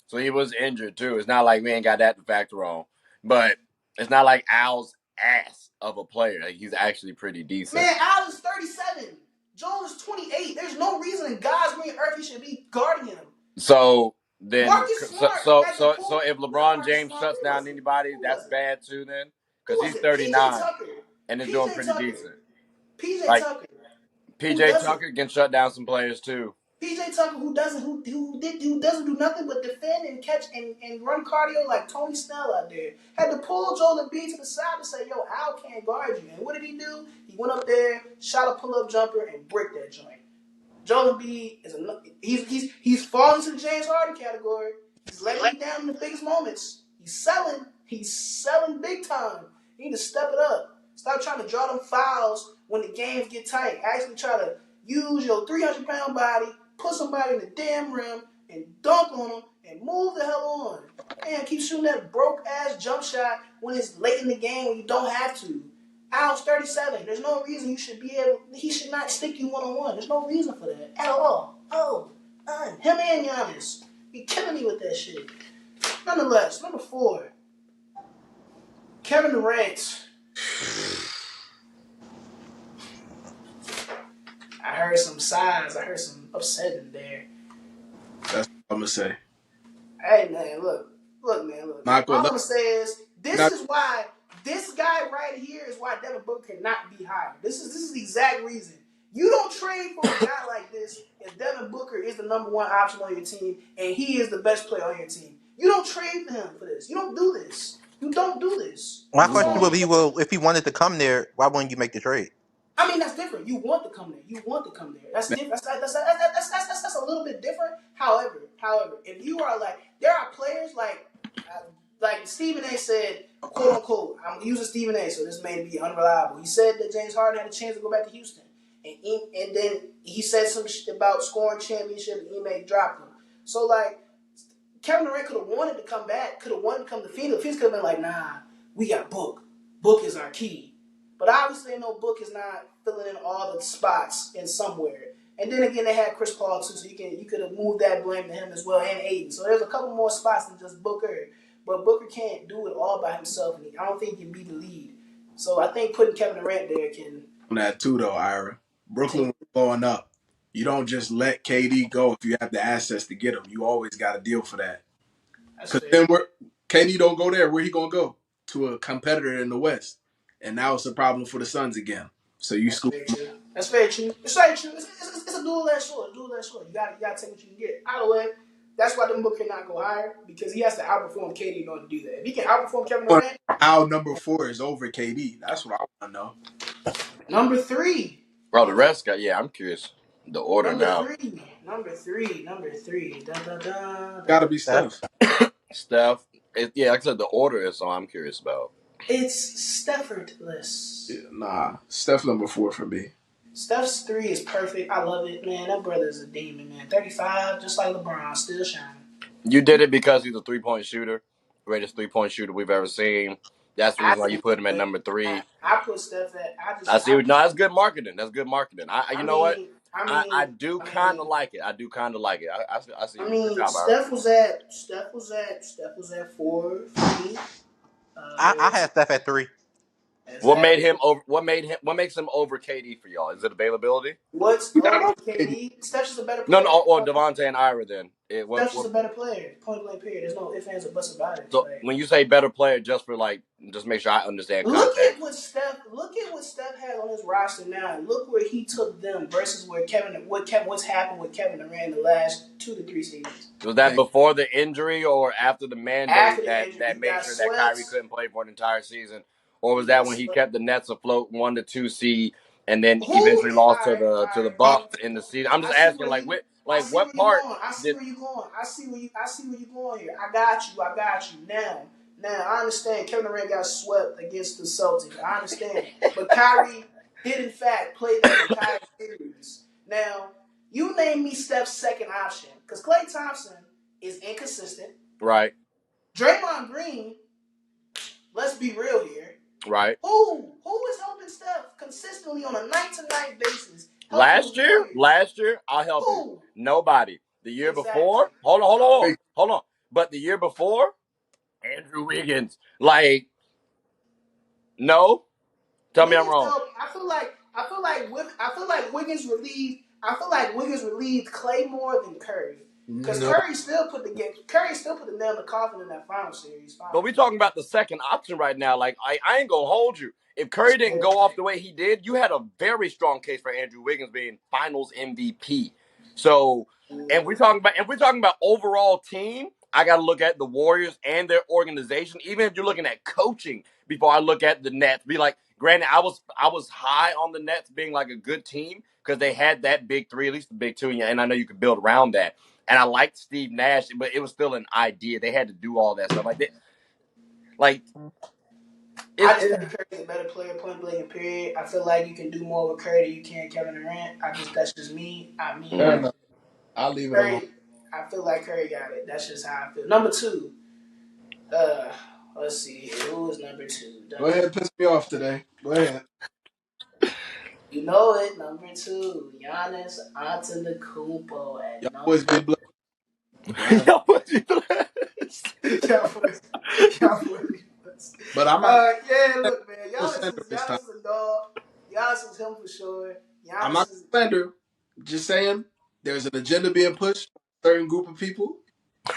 so he was injured too. It's not like we ain't got that to factor on, but it's not like Al's ass of a player. Like he's actually pretty decent. Man, Al is 37. Joel is 28. There's no reason in God's green earth he should be guarding him. So then, Marcus so Smart so at the so, so pool. if Not LeBron Marcus James Smart. shuts Who was down it? anybody, Who that's was it? bad too. Then Who because was he's it? PJ 39 Tucker. and is doing PJ pretty Tucker. decent. PJ Like Tucker. Who PJ doesn't? Tucker can shut down some players too. PJ Tucker, who doesn't do nothing but defend and catch and run cardio like Tony Snell out there, had to pull Joel Embiid to the side and say, "Yo, Al can't guard you." And what did he do? He went up there, shot a pull-up jumper, and bricked that joint. Joel Embiid he's falling to the James Harden category. He's letting you down in the biggest moments. He's selling. He's selling big time. You need to step it up. Stop trying to draw them fouls when the games get tight. Actually try to use your 300-pound body, put somebody in the damn rim, and dunk on them, and move the hell on. Man, keep shooting that broke-ass jump shot when it's late in the game when you don't have to. Al's 37. There's no reason he should not stick you one-on-one. There's no reason for that at all. Him and Giannis. He killing me with that shit. Nonetheless, number 4, Kevin Durant. I heard some sighs. I heard some upsetting there. that's what I'm gonna say. Hey, man, look. All I'm going to say is, this guy right here is why Devin Booker cannot be hired. This is the exact reason. You don't trade for a guy like this if Devin Booker is the number 1 option on your team and he is the best player on your team. You don't trade for him for this. You don't do this. You don't do this. My That's question all would I'm be, saying. well, if he wanted to come there, why wouldn't you make the trade? I mean, that's different. You want to come there. That's different. That's a little bit different. However, if you are like, there are players like Stephen A. said, quote unquote, I'm using Stephen A. so this may be unreliable. He said that James Harden had a chance to go back to Houston, and then he said some shit about scoring championship, and Ime dropped him. So like, Kevin Durant could have wanted to come back, could have wanted to come to Phoenix. Phoenix could have been like, nah, we got Book. Book is our key. But obviously, no, Book is not filling in all the spots in somewhere. And then again, they had Chris Paul too, so you could have moved that blame to him as well, and Ayton. So there's a couple more spots than just Booker. But Booker can't do it all by himself, and I don't think he can be the lead. So I think putting Kevin Durant there can On that too, though, Ira. Brooklyn take. was blowing up. You don't just let KD go if you have the assets to get him. You always got to deal for that. That's Because fair. then KD don't go there. Where he gonna go? to a competitor in the West, and now it's a problem for the Suns again. So you That's scoop. very true. That's very true. It's very true. It's a dual-edged sword. Dual-edged sword. You gotta take what you can get. Either way, that's why them book cannot go higher because he has to outperform KD in order to do that. If he can outperform Kevin Durant, How number 4 is over KD? That's what I want to know. number 3. Bro, the rest got. Yeah, I'm curious. The order Number now. three. Number three. Number three. Dun, dun, dun, Got dun. to be Steph. Steph. Yeah, like I said, the order is so I'm curious about. It's Steffordless. Yeah, nah, Steph number 4 for me. Steph's 3 is perfect. I love it, man. That brother's a demon, man. 35, just like LeBron, still shining. You did it because he's a 3-point shooter, greatest 3-point shooter we've ever seen. That's the reason why you put him at number 3. I put Steph at. I see. No, that's good marketing. That's good marketing. You know what? I do kind of like it. I do kind of like it. I see. Good job, Aaron. Steph was at 4 for me. I had Steph at 3. What made him over? What makes him over KD for y'all? Is it availability? What's over KD? Steph's just a better player. No, or Devontae and Ira then. Steph's just a better player. Point blank period. There's no ifs, ands, or buts about it. So when you say better player, just make sure I understand context. Look at what Steph has on his roster now. Look where he took them versus what's happened with Kevin Durant the last 2 to 3 seasons. Was that before the injury or after the mandate that made sure swept. that Kyrie couldn't play for an entire season? Or was that when he kept the Nets afloat 1 to 2 seed and then eventually lost to the Bucks in the season? I'm just asking, what part? I see where you're going here. I got you. Now, I understand Kevin Durant got swept against the Celtics. I understand. But Kyrie did, in fact, play that entire series. Now, you name me Steph's second option. Because Klay Thompson is inconsistent. Right. Draymond Green, let's be real here. Right. Who is helping Steph consistently on a night-to-night basis? Last year, I'll help you. Nobody. The year before, hold on. But the year before, Andrew Wiggins. No. Tell me I'm wrong. I feel like Wiggins relieved. I feel like Wiggins relieved Klay more than Curry. Because Curry still put the nail in the coffin in that final series. But we're talking about the second option right now. I ain't gonna hold you. If Curry didn't go off the way he did, you had a very strong case for Andrew Wiggins being Finals MVP. So, and we're talking about overall team. I got to look at the Warriors and their organization. Even if you're looking at coaching, before I look at the Nets, granted, I was high on the Nets being like a good team because they had that big 3, at least the big 2, and I know you could build around that. And I liked Steve Nash, but it was still an idea. They had to do all that stuff. I just think Curry's a better player, point blank, period. I feel like you can do more with Curry than you can Kevin Durant. That's just me. I'll leave it alone. I feel like Curry got it. That's just how I feel. Number 2. Let's see. Who is number 2? Go ahead and piss me off today. Go ahead. You know it. Number 2. Giannis Antetokounmpo at Y'all boys be blessed. Y'all boys be blessed. But I'm not. Look, man. Giannis is a dog. Giannis is him for sure. I'm not slander. Just saying, there's an agenda being pushed by a certain group of people. I'm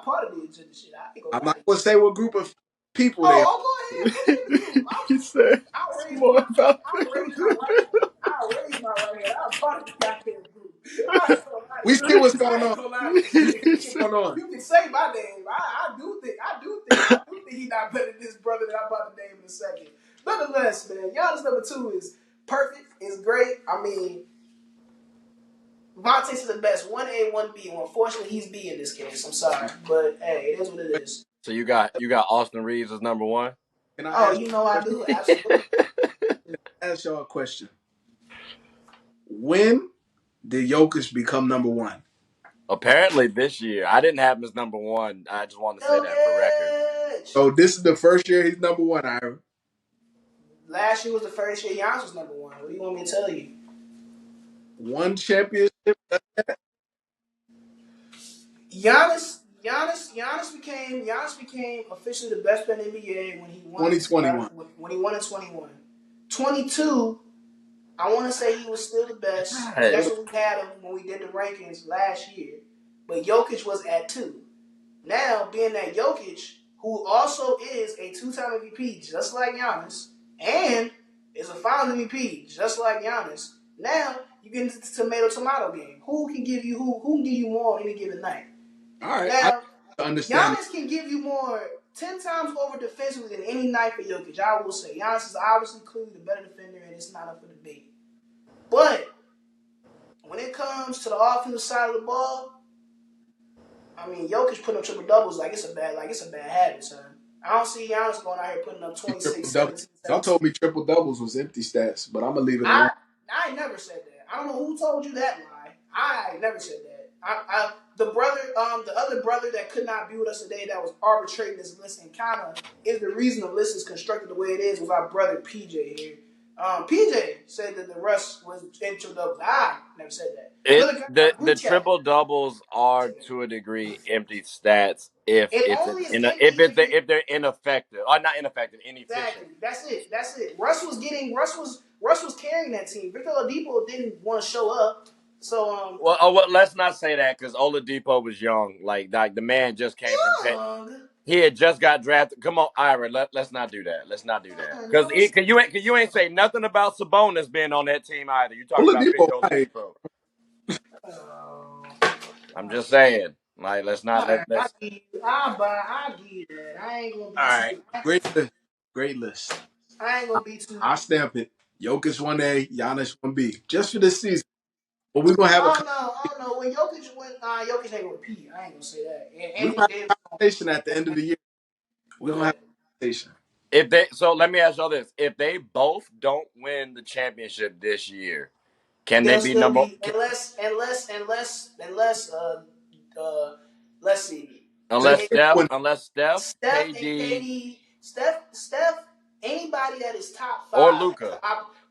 part of the agenda shit. I'm not gonna say what group of people they are. Go ahead. He said, I'll raise my right hand. I'm part of the goddamn group. We see what's going on. You can say my name. I do think he's not better than this brother that I'm about to name in a second. Nonetheless, man, Giannis number 2 is perfect. It's great. Vontae's is the best. 1A, 1B. Well, unfortunately, he's B in this case. I'm sorry. But, hey, it is what it is. So you got Austin Reeves as number 1? I do. Absolutely. Ask y'all a question. When did Jokic become number 1? Apparently this year. I didn't have him as number 1. I just wanted to say that for record. So this is the first year he's number 1, Ira. Last year was the first year Giannis was number 1. What do you want me to tell you? 1 championship. Giannis became officially the best player in the NBA when he won 2021. When he won in 21. 22, I want to say he was still the best. That's what we had him when we did the rankings last year. but Jokic was at 2. Now, being that Jokic, who also is a 2-time MVP, just like Giannis, and is a Finals MVP, just like Giannis, now you get into the tomato game. Who can give you more on any given night? All right, Now, I understand. Giannis can give you more 10 times over defensively than any night for Jokic. I will say Giannis is obviously clearly the better defender, and it's not up for debate. But when it comes to the offensive side of the ball, I mean, Jokic putting up triple doubles like it's a bad habit, son. I don't see Giannis going out here putting up 26, 17, Y'all 17. told me triple doubles was empty stats, but I'm gonna leave it alone. I never said that. I don't know who told you that lie. I never said that. The other brother that could not be with us today that was arbitrating this list and kind of is the reason the list is constructed the way it is was our brother PJ here. PJ said that the Russ was in triple doubles. I never said that. The triple doubles are to a degree empty stats if they're ineffective or not ineffective, inefficient. Exactly. That's it. Russ was carrying that team. Victor Oladipo didn't want to show up. So well, let's not say that because Oladipo was young. Like the man just came from. He had just got drafted. Come on, Ira. Let's not do that. Let's not do that. Because you ain't say nothing about Sabonis being on that team either. You talking about Victor Oladipo. I'm just saying. Like, let's not. I give you that. I ain't gonna be. All right, great list. I ain't gonna be too. I stamp it. Jokic 1A, Giannis 1B, just for this season. But we're gonna have I don't know. When Jokic went, Jokic ain't gonna repeat. I ain't gonna say that. we're gonna have a conversation at the end of the year. We're gonna have a conversation. Let me ask y'all this: if they both don't win the championship this year, can they be number? Unless let's see. Unless Steph, KD, Steph, anybody that is top 5 or Luka.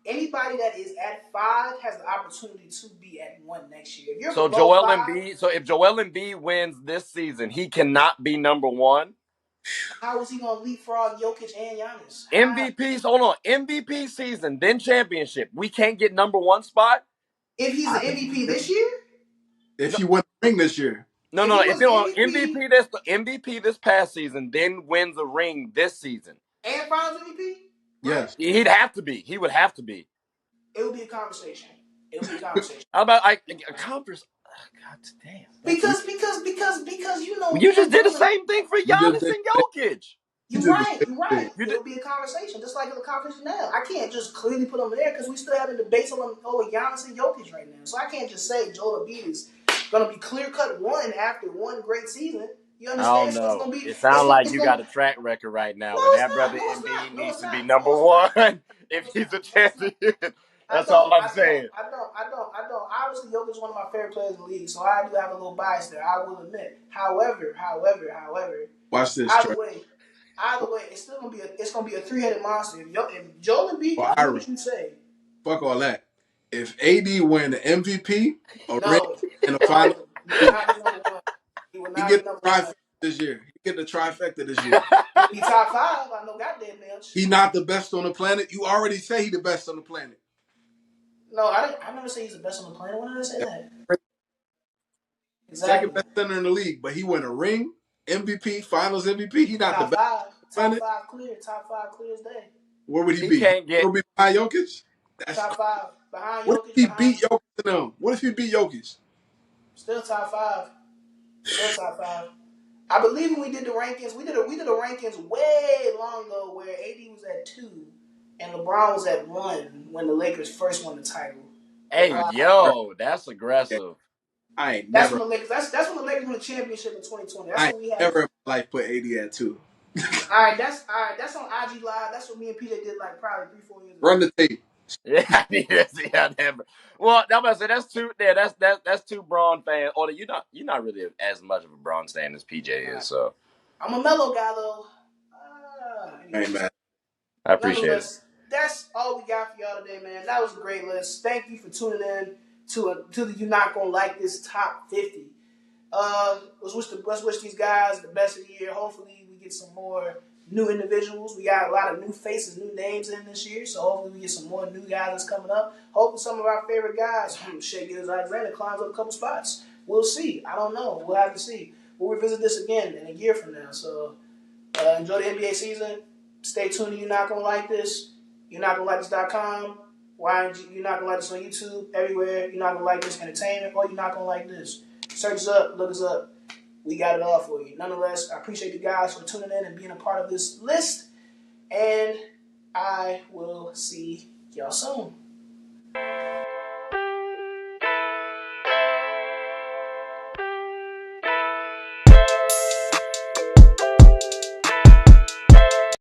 Anybody that is at 5 has the opportunity to be at 1 next year. If if Joel Embiid wins this season, he cannot be number 1. How is he gonna leapfrog Jokic and Giannis? MVP season, then championship. We can't get number 1 spot. If he's the MVP this year? If you win the ring this year. No. If you're MVP this past season, then wins a ring this season. And finals MVP? Yes. He'd have to be. He would have to be. It would be a conversation. How about a conference? God damn. Because you know you just did the same thing for Giannis and Jokic. You're right. It'll be a conversation, just like in the conference now. I can't just clearly put them there because we still having debates on Giannis and Jokic right now. So I can't just say Joel Embiid is going to be clear-cut 1 after 1 great season. You understand? I don't know. It sounds like you got a track record right now. No, that brother Embiid needs to be number 1 if he's a champion. That's all I'm saying. I don't. Obviously, Jokic is one of my favorite players in the league, so I do have a little bias there. I will admit. However, watch this. Either way, it's still gonna be a 3-headed monster. If Joel Embiid can do what you say, fuck all that. If AD win the MVP or ring in the final, he get the trifecta this year. He top 5. I know goddamn nails. He not the best on the planet. You already say he the best on the planet. No, I never say he's the best on the planet. When did I say that? Exactly. Second best center in the league, but he won a ring, MVP, Finals MVP. He not the best. Top 5 clear as day. Where would he be? Would be behind Jokic? Top 5 behind Jokic. What if he beat Jokic to them? What if he beat Jokic? Still top 5. I believe when we did the rankings, we did the rankings way long ago where AD was at 2 and LeBron was at 1 when the Lakers first won the title. Hey, that's aggressive. That's when the Lakers won the championship in 2020. That's when we had. Never in my life put AD at 2. All right. That's on IG Live. That's what me and PJ did like probably 3-4 years ago. Run the tape. Yeah, never. Well, I'm about to say that's two. Yeah, that's 2 Braun fans. Or you're not really as much of a Braun fan as PJ is. So I'm a mellow guy though. Hey man, I appreciate it. That's all we got for y'all today, man. That was a great list. Thank you for tuning in to the You're Not Gonna Like This Top 50. Let's wish these guys the best of the year. Hopefully we get some more new individuals. We got a lot of new faces, new names in this year, so hopefully we get some more new guys that's coming up. Hopefully some of our favorite guys, Shea Gilgeous-Alexander climbs up a couple spots. We'll see. I don't know. We'll have to see. We'll revisit this again in a year from now. So enjoy the NBA season. Stay tuned. You're not gonna like this. You're not gonna like this.com. You're not gonna like this on YouTube. Everywhere. You're not gonna like this entertainment, or you're not gonna like this. Search us up. Look us up. We got it all for you. Nonetheless, I appreciate you guys for tuning in and being a part of this list. And I will see y'all soon.